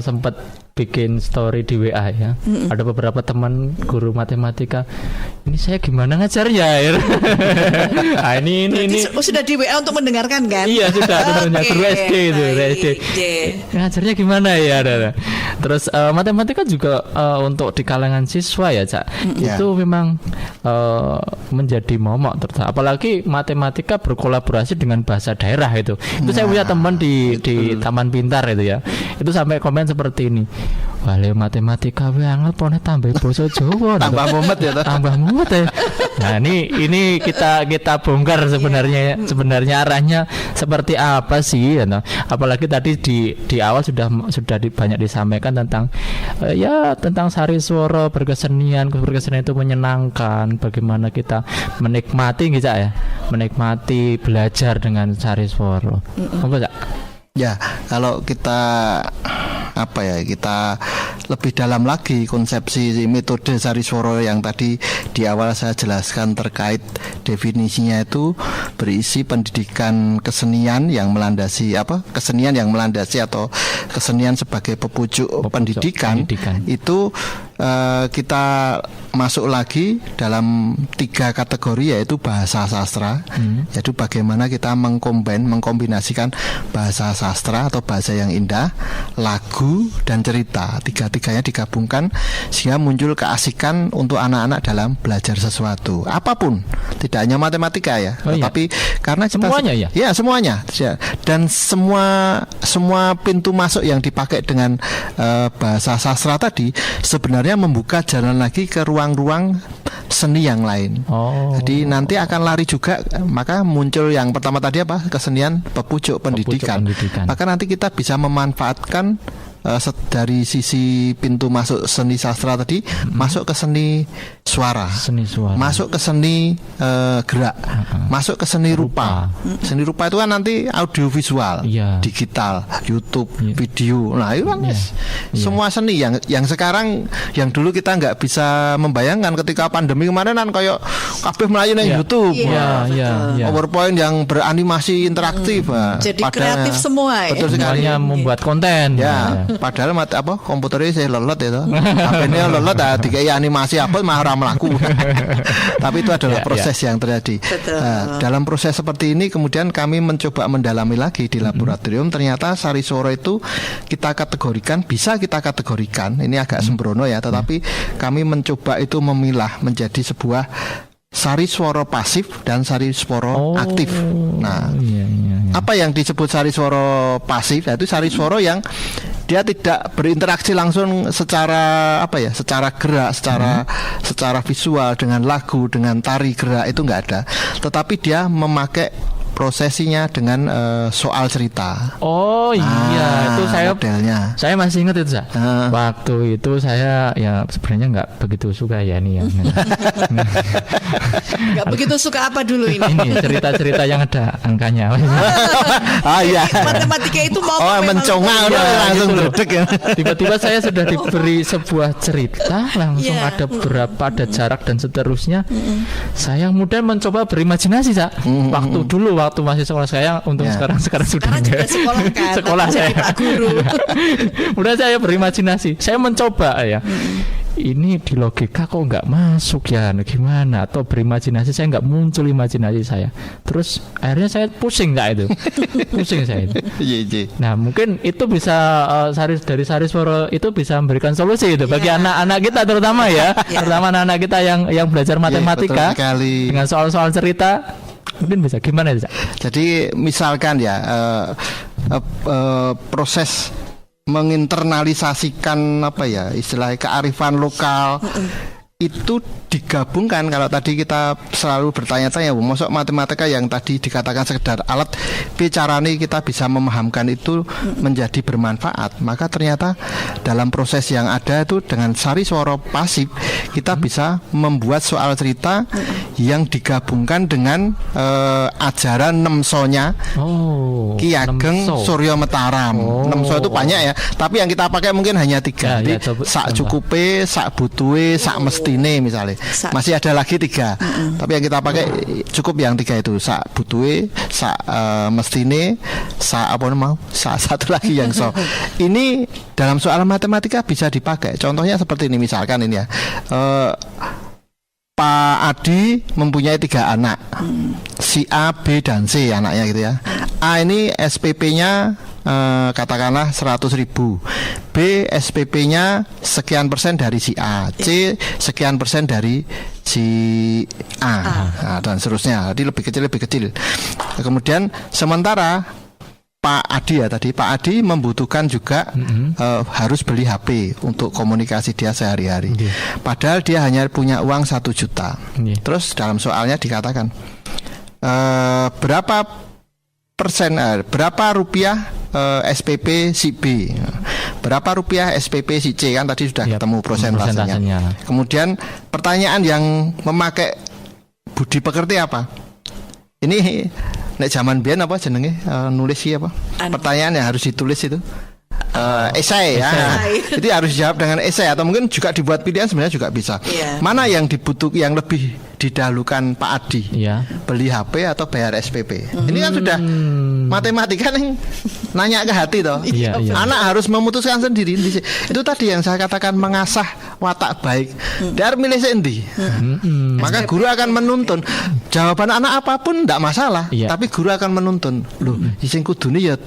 sempat bikin story di WA ya. Ada beberapa teman guru matematika. Ini saya gimana ngajarnya? Nah, ini sudah di WA untuk mendengarkan kan? Iya sudah. Guru SD itu, SD. Ngajarnya gimana ya? Terus matematika juga untuk di kalangan siswa ya, Cak. Itu memang menjadi momok, apalagi matematika berkolaborasi dengan bahasa daerah itu. Itu saya punya teman di Taman Pintar itu ya. Itu sampai komen seperti ini. Wale matematika banget pone tambah basa Jawa. Tambah mumet ya. Tambah mumet ya. Nah, ini kita bongkar sebenarnya arahnya seperti apa sih ya. Apalagi tadi di awal sudah banyak disampaikan tentang tentang sari swara berkesenian itu menyenangkan, bagaimana kita menikmati gitu ya. Menikmati belajar dengan sari swara. Apa Cak? Ya, kalau kita kita lebih dalam lagi konsepsi metode Sariswara yang tadi di awal saya jelaskan terkait definisinya, itu berisi pendidikan kesenian yang melandasi atau kesenian sebagai pepucuk pendidikan. Itu kita masuk lagi dalam 3 kategori, yaitu bahasa sastra, yaitu bagaimana kita mengkombinasikan bahasa sastra atau bahasa yang indah, lagu dan cerita. Tiga-tiganya digabungkan sehingga muncul keasikan untuk anak-anak dalam belajar sesuatu, apapun, tidak hanya matematika ya, tetapi karena semuanya semuanya, dan semua pintu masuk yang dipakai dengan bahasa sastra tadi sebenarnya membuka jalan lagi ke ruang-ruang seni yang lain. Jadi nanti akan lari juga, maka muncul yang pertama tadi kesenian pepucuk pendidikan. Maka nanti kita bisa memanfaatkan dari sisi pintu masuk seni sastra tadi, masuk ke seni suara, masuk ke seni gerak, masuk ke seni rupa. Seni rupa itu kan nanti audiovisual, digital, YouTube, video. Nah itu kan semua seni yang sekarang, yang dulu kita nggak bisa membayangkan ketika pandemi kemarin kan kayak kabeh melayu nang YouTube, PowerPoint yang beranimasi interaktif. Jadi kreatif semua ya. Betul sekali. Semuanya membuat konten. Padahal komputernya saya lelot itu, HP-nya lelot, dikai animasi apa mah ora mlaku. Tapi itu adalah proses yang terjadi. Dalam proses seperti ini kemudian kami mencoba mendalami lagi di laboratorium. Ternyata Sariswara itu bisa kita kategorikan. Ini agak sembrono ya, tetapi kami mencoba itu memilah menjadi sebuah Sariswara pasif dan Sariswara aktif. Nah, apa yang disebut Sariswara pasif? Yaitu Sariswara yang dia tidak berinteraksi langsung secara gerak, secara visual dengan lagu, dengan tari gerak, itu nggak ada. Tetapi dia memakai prosesinya dengan soal cerita. Oh iya, itu modelnya. Saya masih ingat itu, waktu itu saya ya sebenarnya nggak begitu suka ya ini ya. Nggak begitu suka apa dulu ini? Ini cerita-cerita yang ada angkanya. Iya. Matematika itu mau mencongak langsung berdek ya. Tiba-tiba saya sudah diberi sebuah cerita, langsung ada jarak dan seterusnya. Saya kemudian mencoba berimajinasi, waktu masih sekolah saya, untuk sekarang sudah juga sekolah saya Pak Guru. Udah saya berimajinasi, saya mencoba ya. Ini di logika kok nggak masuk ya, gimana? Atau berimajinasi saya nggak muncul imajinasi saya. Terus akhirnya saya pusing itu. Pusing saya itu. Nah mungkin itu bisa dari Sariswara itu bisa memberikan solusi itu bagi anak-anak kita terutama ya, terutama anak-anak kita yang belajar matematika dengan soal-soal cerita. Mungkin bisa gimana ya? Jadi misalkan ya proses menginternalisasikan istilahnya kearifan lokal itu digabungkan. Kalau tadi kita selalu bertanya-tanya, masuk matematika yang tadi dikatakan sekedar alat, bicarane kita bisa memahamkan itu menjadi bermanfaat. Maka ternyata dalam proses yang ada itu dengan Sariswara pasif kita bisa membuat soal cerita yang digabungkan dengan ajaran Nemsonya Ki Ageng Surya Mataram. Nemso itu banyak ya, tapi yang kita pakai mungkin hanya 3. Jadi sak cukupe, sak butuhe, sak mestine misalnya. Masih ada lagi 3, tapi yang kita pakai cukup yang 3 itu, sak butuhe, sak mestine, sak satu lagi yang so. Ini dalam soal matematika bisa dipakai. Contohnya seperti ini, misalkan ini ya, Pak Adi mempunyai 3 anak, si A, B, dan C anaknya gitu ya. A ini SPP-nya katakanlah 100.000, B SPP-nya sekian persen dari si A, C sekian persen dari si A. Nah, dan seterusnya. Jadi lebih kecil. Kemudian sementara Pak Adi membutuhkan juga harus beli HP untuk komunikasi dia sehari-hari. Padahal dia hanya punya uang 1 juta. Terus dalam soalnya dikatakan berapa rupiah SPP si B, berapa rupiah SPP si C, kan tadi sudah ketemu prosentasenya. Kemudian pertanyaan yang memakai budi pekerti apa? Ini nek zaman biyen apa jenenge nulis apa? Pertanyaan yang harus ditulis itu esai ya. Jadi harus dijawab dengan esai, atau mungkin juga dibuat pilihan, sebenarnya juga bisa. Mana yang yang lebih didahulukan Pak Adi? Beli HP atau bayar SPP? Ini kan sudah matematika nih, nanya ke hati toh. Anak harus memutuskan sendiri. Itu tadi yang saya katakan mengasah watak baik. Dia harus milih sendiri. Maka guru akan menuntun. Jawaban anak apapun tidak masalah, tapi guru akan menuntun. Loh, sing kudune ya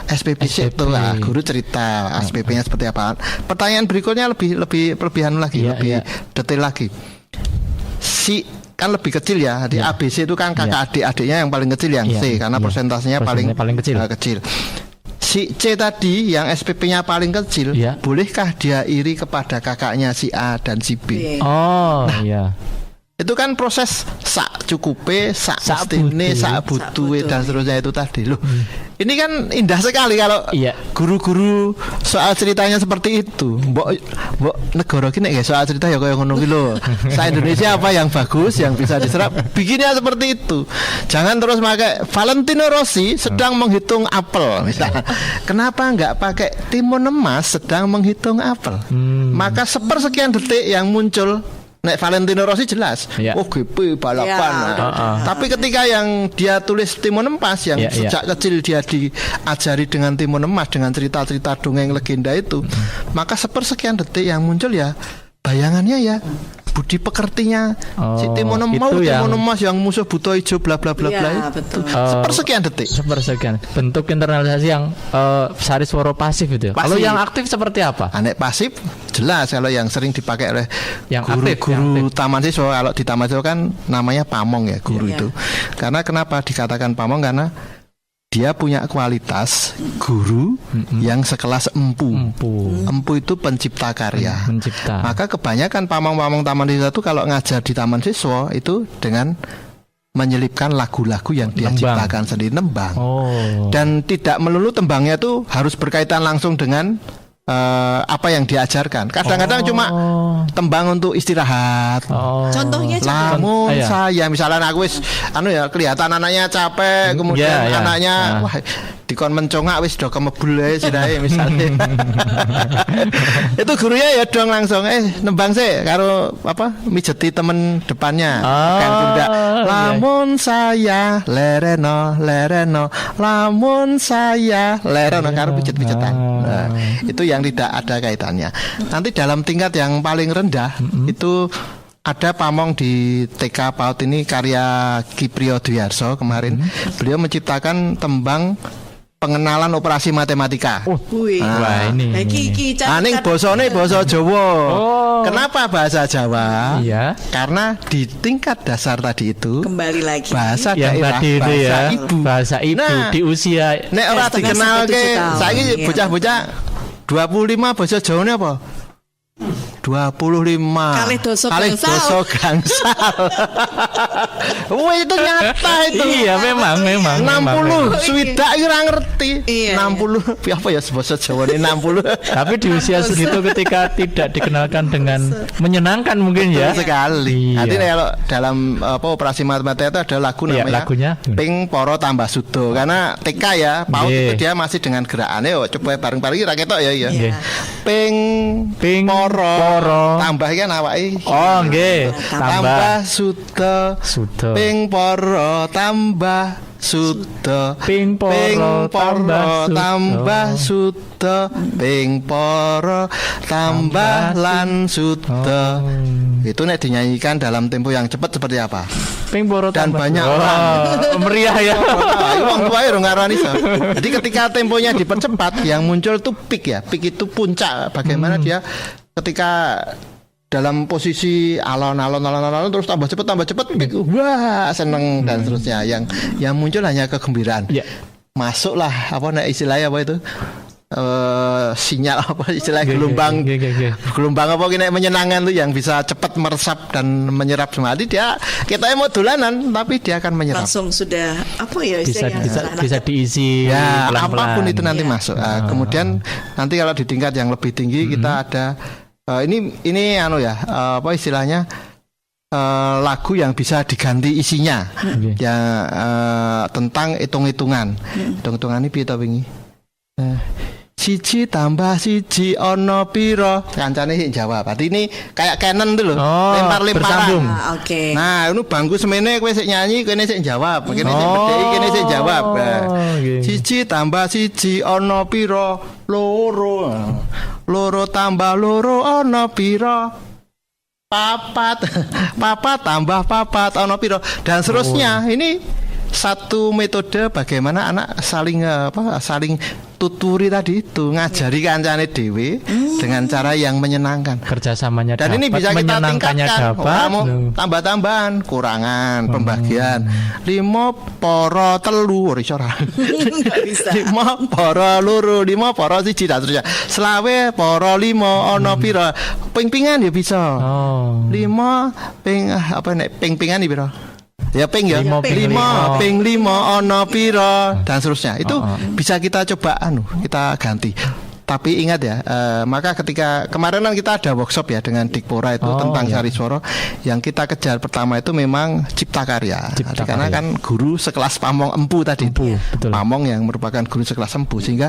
SPP itu lah, guru cerita SPP-nya seperti apa. Pertanyaan berikutnya lebih lagi, lebih detail lagi. Si kan lebih kecil ya, di ABC itu kan kakak adik-adiknya yang paling kecil yang C, karena persentasenya paling kecil. Si C tadi yang SPP-nya paling kecil, bolehkah dia iri kepada kakaknya si A dan si B? Itu kan proses sak cukupe, sak mestine, sak butuhe dan seterusnya itu tadi loh. Ini kan indah sekali kalau guru-guru soal ceritanya seperti itu. Mbok negara ki nek soal cerita ya kaya ngono ki lho. Sa Indonesia apa yang bagus yang bisa diserap, bikinnya seperti itu. Jangan terus pakai Valentino Rossi sedang menghitung apel misalnya. Kenapa enggak pakai timun emas sedang menghitung apel? Maka sepersekian detik yang muncul nek Valentino Rossi jelas, GP balapan. Tapi ketika yang dia tulis timun emas, yang sejak kecil dia diajari dengan timun emas, dengan cerita-cerita dongeng legenda itu, maka sepersekian detik yang muncul ya bayangannya ya budi pekertinya si timun emas yang musuh buta hijau bla bla bla bla itu sepersekian detik. Bentuk internalisasi yang Sariswara pasif itu. Kalau yang aktif seperti apa? Nek pasif jelas, kalau yang sering dipakai oleh yang guru taman siswa. Kalau di taman siswa kan namanya pamong ya guru itu. Karena kenapa dikatakan pamong? Karena dia punya kualitas guru yang sekelas empu. Empu itu pencipta karya. Maka kebanyakan pamong-pamong taman siswa itu kalau ngajar di taman siswa itu dengan menyelipkan lagu-lagu yang dia ciptakan sendiri, nembang. Dan tidak melulu tembangnya tuh harus berkaitan langsung dengan apa yang diajarkan. Kadang-kadang cuma tembang untuk istirahat. Contohnya lamun saya misalnya aku wis kelihatan anaknya capek, kemudian anaknya wah dikon mencongak wis do kemebul ae sirahe misalnya. Itu gurunya ya dong langsung nembang sih karo mijeti temen depannya. Kan tidak lamun saya lereno lamun saya lereno karo pijet-pijetan. Nah, itu yang tidak ada kaitannya. Nanti dalam tingkat yang paling rendah itu ada pamong di TK PAUD ini karya Kiprio Dwiarso kemarin. Beliau menciptakan tembang pengenalan operasi matematika. Wah, ini. Ning basane basa Jawa. Kenapa bahasa Jawa? Iya. Karena di tingkat dasar tadi itu kembali lagi bahasa yang daerah, tadi itu bahasa ibu. Bahasa ibu di usia nek ora dikenalke saiki bocah-bocah 25 bahasa Jawane apa? 25 Kalih doso gangsal. Wah itu nyata itu. Iya memang 60 swidak iki ora ngerti. 60 apa ya bahasa Jawa ini 60. Tapi di usia segitu ketika tidak dikenalkan dengan menyenangkan mungkin ya. Betul sekali. Nanti kalau dalam operasi matematika itu ada lagu namanya lagunya Ping Poro Tambah Sudo. Karena TK ya PAUD itu dia masih dengan gerakannya. Coba bareng-bareng ra ketok ya. Ping Poro tambah kan awake. Nggih. Tambah sudo. Ping poro tambah sudo. Ping poro tambah sudo. Ping poro tambah lan sudo. Itu nek dinyanyikan dalam tempo yang cepat seperti apa? Ping poro dan banyak orang meriah ya. Wong tuae ora ngarani. Jadi ketika temponya dipercepat yang muncul tuh peak ya. Peak itu puncak bagaimana dia ketika dalam posisi alon-alon terus tambah cepat wah seneng dan seterusnya yang muncul hanya kegembiraan. Masuklah istilahnya apa itu sinyal istilahnya gelombang apa kini menyenangkan tuh yang bisa cepat meresap dan menyerap semua. Jadi kita mau dolanan tapi dia akan menyerap langsung sudah bisa diisi pelan-pelan. Apapun itu nanti masuk. Kemudian nanti kalau di tingkat yang lebih tinggi kita ada ini istilahnya lagu yang bisa diganti isinya tentang hitung-hitungan. Hitung-hitungan ini piye ta wingi? Siji tambah siji ono piro? Kancane sing jawab. Berarti ini kayak canon tuh loh. Lempar-lemparan. Nah, ini bangku semene kowe sik nyanyi, kene sik jawab. Kene sik bedheki, kene sik jawab. Siji tambah siji ono piro? Loro. Loro tambah loro ono piro? Papat tambah papat ono piro? Dan seterusnya. Ini satu metode bagaimana anak saling tuturi tadi itu, ngajari kancane dhewe dengan cara yang menyenangkan. Kerjasamanya dan ini bisa kita tingkatkan. Tambah-tambahan, kurangan, pembagian. 5 poro telu ora. 5 poro loro, 5 poro siji dan seterusnya. Selawe poro 5 ono piro? Ping-pingan ya bisa. 5 ping ping-pingan iki piro? Ya ping ya 5 ping 5 ono piro dan seterusnya. Itu bisa kita coba kita ganti. Tapi ingat ya, maka ketika kemarin kita ada workshop ya dengan Dikpora itu tentang sari swara, yang kita kejar pertama itu memang cipta karya. Karena kan guru sekelas Pamong Empu tadi. Pamong yang merupakan guru sekelas Empu sehingga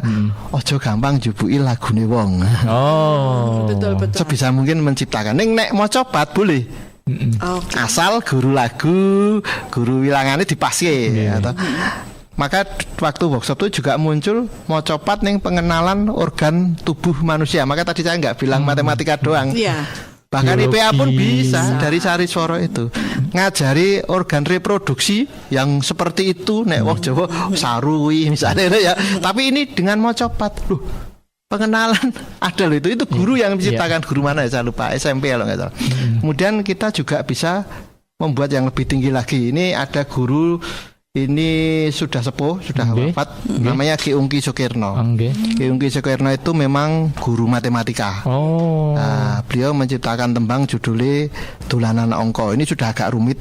ojo gampang jubuki lagune wong. Betul. Sebisa mungkin menciptakan. Nek mau coba boleh. Asal guru lagu, guru wilangannya dipaske maka waktu workshop itu juga muncul mau copat nih pengenalan organ tubuh manusia. Maka tadi saya nggak bilang matematika doang, bahkan IPA pun bisa dari sari swara itu ngajari organ reproduksi yang seperti itu nek wong Jawa sarui misalnya ya. Tapi ini dengan mau copat pengenalan ada loh itu guru yang menciptakan. Guru mana ya saya lupa, SMP kalau nggak salah. Kemudian kita juga bisa membuat yang lebih tinggi lagi. Ini ada guru ini sudah sepuh, sudah wafat, namanya Ki Ungki Sukirno. Ki Ungki Sukirno itu memang guru matematika. Nah, beliau menciptakan tembang judulnya Dolanan Angka. Ini sudah agak rumit.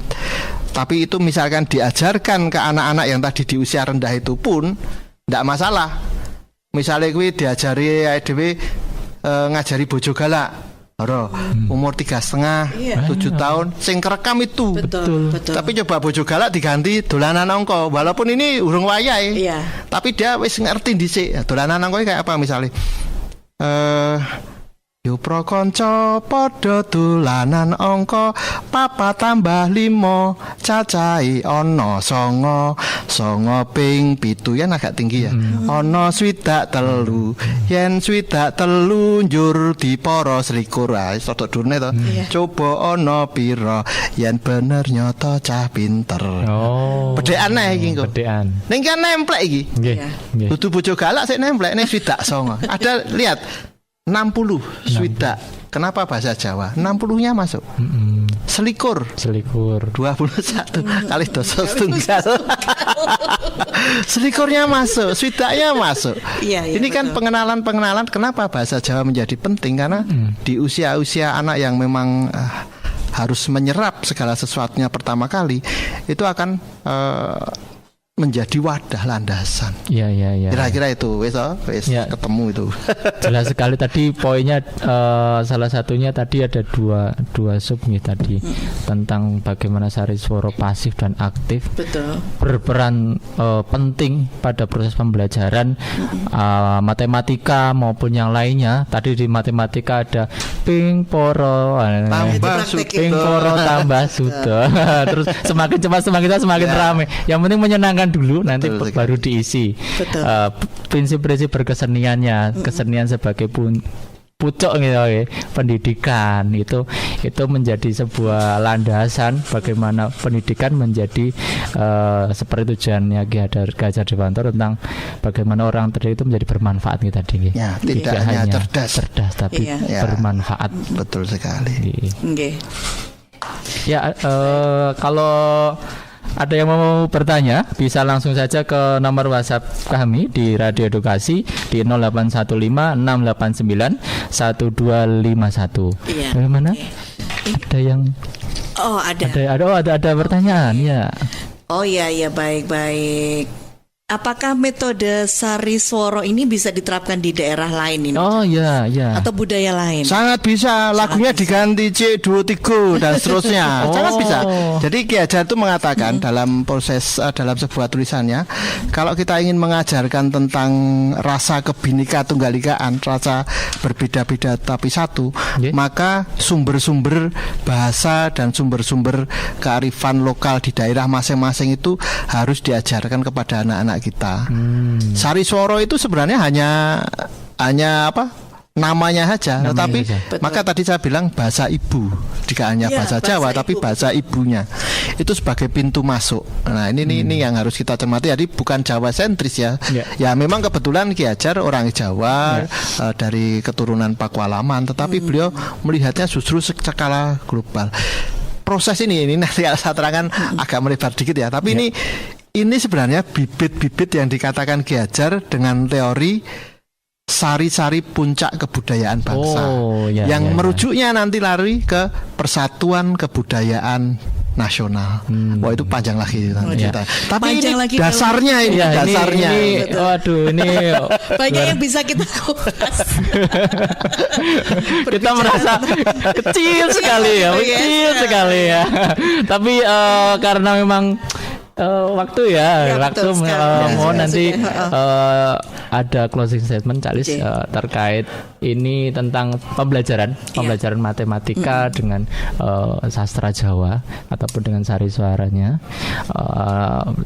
Tapi itu misalkan diajarkan ke anak-anak yang tadi di usia rendah itu pun tidak masalah. Misalnya kuwi diajari dhewe ngajari bojo galak. Umur 3,5, 7 tahun, sing kerekam itu. Betul. Tapi coba bojo galak diganti dolanan angka, walaupun ini urung wayahe. Iya. Tapi dia wis ngerti dhisik. Dolanan angka kayak apa misalnya? Yo pro kanca padha dolanan angka 4 tambah 5 cacahe ana 9 ping 7 yen agak tinggi ya. Ana 3 yen 3 njur dipara 21 rada durne to. Coba ana pira yen bener nyata cah pinter. Bedhekan neh iki engko. Bedhekan. Ning kan nemplek iki. Nggih. Dudu bojo galak sik nemplek ning 9. Ada lihat 60 swidak. Kenapa bahasa Jawa? 60-nya masuk. Selikur 21 kali dosa setunggal. Selikurnya masuk, swidaknya masuk. Ini kan pengenalan kenapa bahasa Jawa menjadi penting, karena di usia-usia anak yang memang harus menyerap segala sesuatunya pertama kali, itu akan menjadi wadah landasan. Iya. Kira-kira itu wis ketemu itu. Jelas sekali tadi poinnya, salah satunya tadi ada dua sub nih tadi tentang bagaimana Sariswara pasif dan aktif. Betul. Berperan penting pada proses pembelajaran matematika maupun yang lainnya. Tadi di matematika ada ping poro tambah sudah. Terus semakin cepat semakin ramai. Yang penting menyenangkan dulu, nanti baru diisi. Prinsip-prinsip berkeseniannya, kesenian sebagai pucuk gitu, pendidikan itu menjadi sebuah landasan bagaimana pendidikan menjadi seperti tujuannya Ki Hajar Dewantara tentang bagaimana orang terdidik itu menjadi bermanfaat gitu tadi. Ya, tidak hanya cerdas tapi bermanfaat. Betul sekali. Ya, kalau ada yang mau bertanya bisa langsung saja ke nomor WhatsApp kami di Radio Edukasi di 0815 689 1251. Bagaimana? Ada yang ada pertanyaan ya. Oh iya baik. Apakah metode Sariswara ini bisa diterapkan di daerah lain ini? Oh iya. Atau budaya lain? Sangat bisa. Lagunya diganti C23 dan seterusnya. Sangat bisa. Jadi Ki Hajar itu mengatakan dalam proses dalam sebuah tulisannya, kalau kita ingin mengajarkan tentang rasa kebinika tunggal-ikaan, rasa berbeda-beda tapi satu, maka sumber-sumber bahasa dan sumber-sumber kearifan lokal di daerah masing-masing itu harus diajarkan kepada anak-anak kita. Sariswara itu sebenarnya hanya apa? Namanya saja, tetapi maka tadi saya bilang bahasa ibu, jika hanya bahasa Jawa tapi bahasa ibunya itu sebagai pintu masuk. Nah ini yang harus kita cermati. Jadi bukan Jawa sentris ya. Ya memang kebetulan Ki Hajar orang Jawa dari keturunan Pakualaman, tetapi beliau melihatnya justru skala global. Proses ini nanti saya terangkan agak melebar dikit ya, tapi ini sebenarnya bibit-bibit yang dikatakan Ki Hajar dengan teori sari-sari puncak kebudayaan bangsa yang merujuknya nanti lari ke persatuan kebudayaan nasional. Wah itu panjang lagi cerita. Tapi ini dasarnya dasarnya. Ini banyak yang bisa kita kupas. Kita merasa kecil sekali ya. Tapi karena memang waktu mohon nanti ada closing statement Calis terkait ini tentang pembelajaran matematika dengan sastra Jawa ataupun dengan Sariswaranya.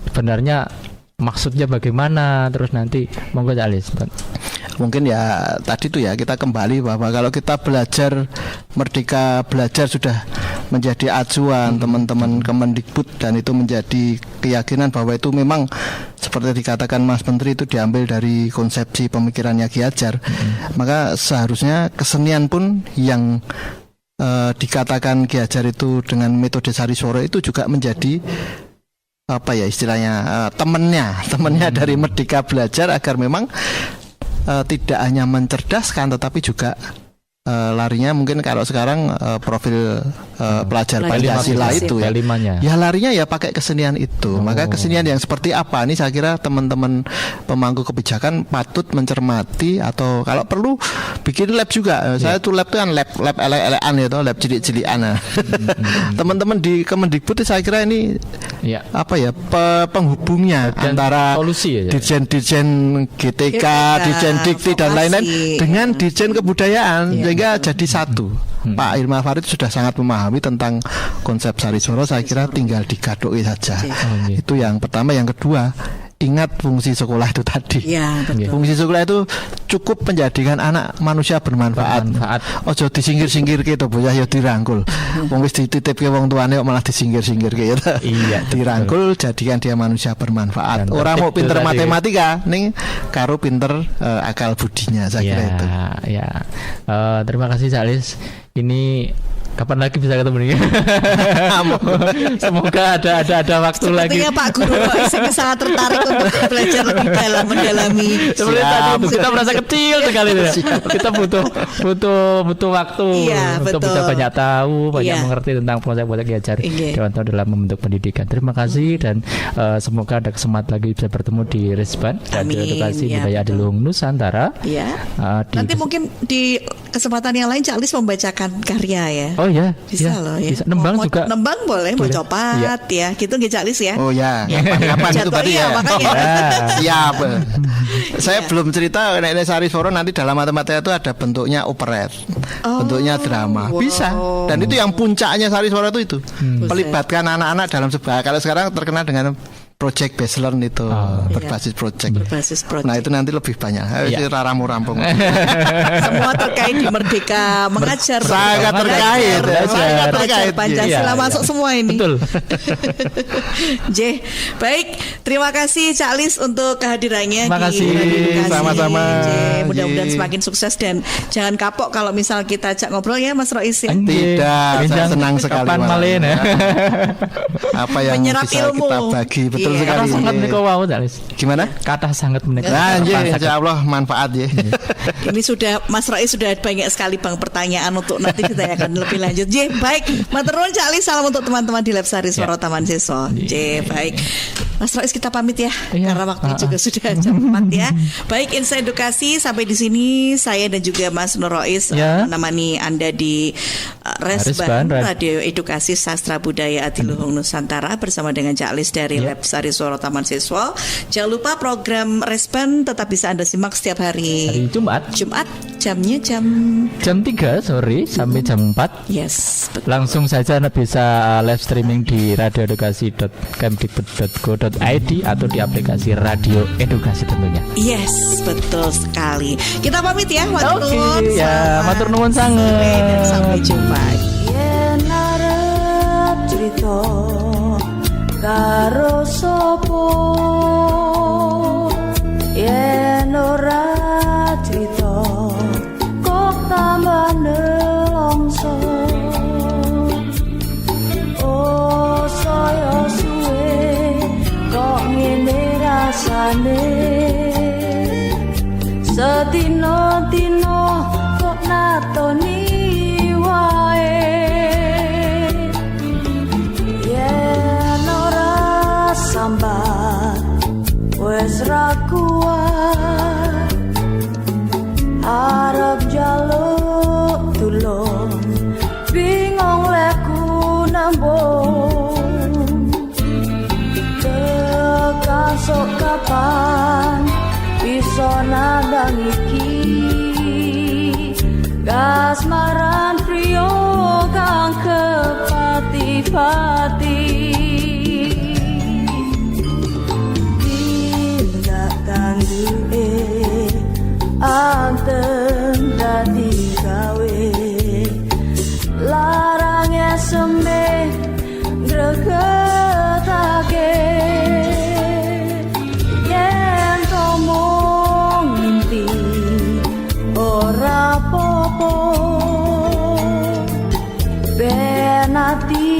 Sebenarnya maksudnya bagaimana, terus nanti monggo Calis. Mungkin ya tadi tuh ya kita kembali bahwa kalau kita belajar Merdeka Belajar sudah menjadi acuan teman-teman Kemendikbud, dan itu menjadi keyakinan bahwa itu memang seperti dikatakan Mas Menteri itu diambil dari konsepsi pemikirannya Ki Hajar. Maka seharusnya kesenian pun yang dikatakan Ki Hajar itu dengan metode Sariswara itu juga menjadi apa ya istilahnya temannya dari Merdeka Belajar, agar memang tidak hanya mencerdaskan tetapi juga larinya mungkin kalau sekarang profil pelajar Pancasila itu ya. Ya larinya ya pakai kesenian itu. Maka kesenian yang seperti apa nih saya kira teman-teman pemangku kebijakan patut mencermati atau kalau perlu bikin lab juga. Saya tuh lab itu kan lab elek-elekan ya toh, lab cilik-cilikan. Teman-teman di Kemendikbud saya kira ini apa ya penghubungnya antara dirjen GTK, dirjen Dikti dan lain-lain dengan dirjen kebudayaan sehingga jadi satu. Pak Irma Farid sudah sangat memahami tentang konsep Sariswara, saya kira tinggal digadoki saja. Itu yang pertama. Yang kedua, ingat fungsi sekolah itu tadi. Fungsi sekolah itu cukup menjadikan anak manusia bermanfaat. Ojo disingkir-singkir gitu, bocah ya dirangkul. Wong wis dititipke wong tuane kok malah disingkir-singkir gitu. Dirangkul, jadikan dia manusia bermanfaat. Orang mau pinter matematika, ning karo pinter akal budinya, saya kira itu. Terima kasih Cak Lis. Ini kapan lagi bisa ketemu nih? Semoga ada waktu lagi. Sepertinya Pak Guru saya sangat tertarik untuk belajar lebih dalam mendalami. Sebenarnya tadi kita merasa kecil sekali. Kita butuh waktu untuk bisa banyak tahu, banyak mengerti tentang proses-proses diajari Dewan Tahun dalam membentuk pendidikan. Terima kasih dan semoga ada kesempatan lagi bisa bertemu di Resban Radio Edukasi Budaya Adiluhung Nusantara. Nanti mungkin di kesempatan yang lain Cak Lis membacakan karya ya. Oh ya, bisa loh ya. Bisa. Nembang juga. Nembang boleh, mau copat ya. Gitu nggih Cak Lis ya. Oh ya, kapan itu tadi ya. Makanya. Siap. Saya belum cerita nek Sariswara nanti dalam matematika itu ada bentuknya operet. Bentuknya drama. Bisa. Dan itu yang puncaknya Sariswara itu. Melibatkan anak-anak dalam sebuah. Kalau sekarang terkenal dengan Project Based Learn itu berbasis project. Nah itu nanti lebih banyak. Rampung. Semua terkait di Merdeka Mengajar. Sangat terkait. Belajar Pancasila masuk semua ini. Betul. Baik, terima kasih Cak Lis untuk kehadirannya. Terima kasih. Sama-sama. Mudah-mudahan semakin sukses dan jangan kapok kalau misal kita ajak ngobrol ya Mas Rois ya. Tidak, saya senang sekali. Apa yang bisa kita bagi betul. Kata sangat menika wau gimana? Kata sangat menika. Nah, insyaallah manfaat ya. Ini sudah Mas Rois sudah banyak sekali Bang pertanyaan untuk nanti kita akan lebih lanjut. Baik, matur nuwun Cak Lis, salam untuk teman-teman di Lab Sariswara Taman Siswa. Baik. Mas Rois kita pamit ya karena waktunya juga sudah jam 4 ya. Baik, Insight Edukasi sampai di sini saya dan juga Mas Nur Rois menemani Anda di Resban Radio Edukasi Sastra Budaya Adiluhung Nusantara bersama dengan Cak Lis dari Lab Sariswara Taman Siswa. Jangan lupa program Resban tetap bisa Anda simak setiap hari Jumat jamnya jam 3 sore sampai jam 4. Yes, betul. Langsung saja Anda bisa live streaming di radioedukasi.kemdikbud.go.id atau di aplikasi Radio Edukasi tentunya. Yes, betul sekali. Kita pamit ya, matur nuwun. Matur nuwun sanget. Dan sampai jumpa. Yen arep crita karo sapa, yen ora crita kok tambah nelongso. Oh saya suwe kok ngene rasane, sedina-dina kok natoni wae. Yen ora sambat wes ra kuat, arep jaluk tulung bingung leku nambung. Tekan sok kapan bisa nandang iki, kasmaran priyo kang kepati-pati. Tindak tanduk anteng dadi gawe, larangnya semeh gregetake. Yen ngomong inti ora popo, ben ati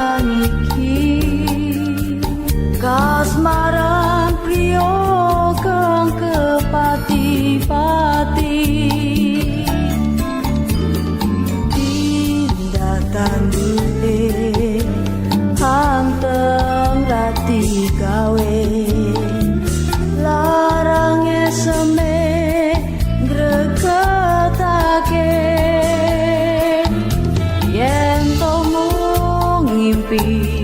marang iki kasmaran priyo kang kepati-pati tindak tandune anteng rati gawe larang eseme greketake yen to mung ngimpi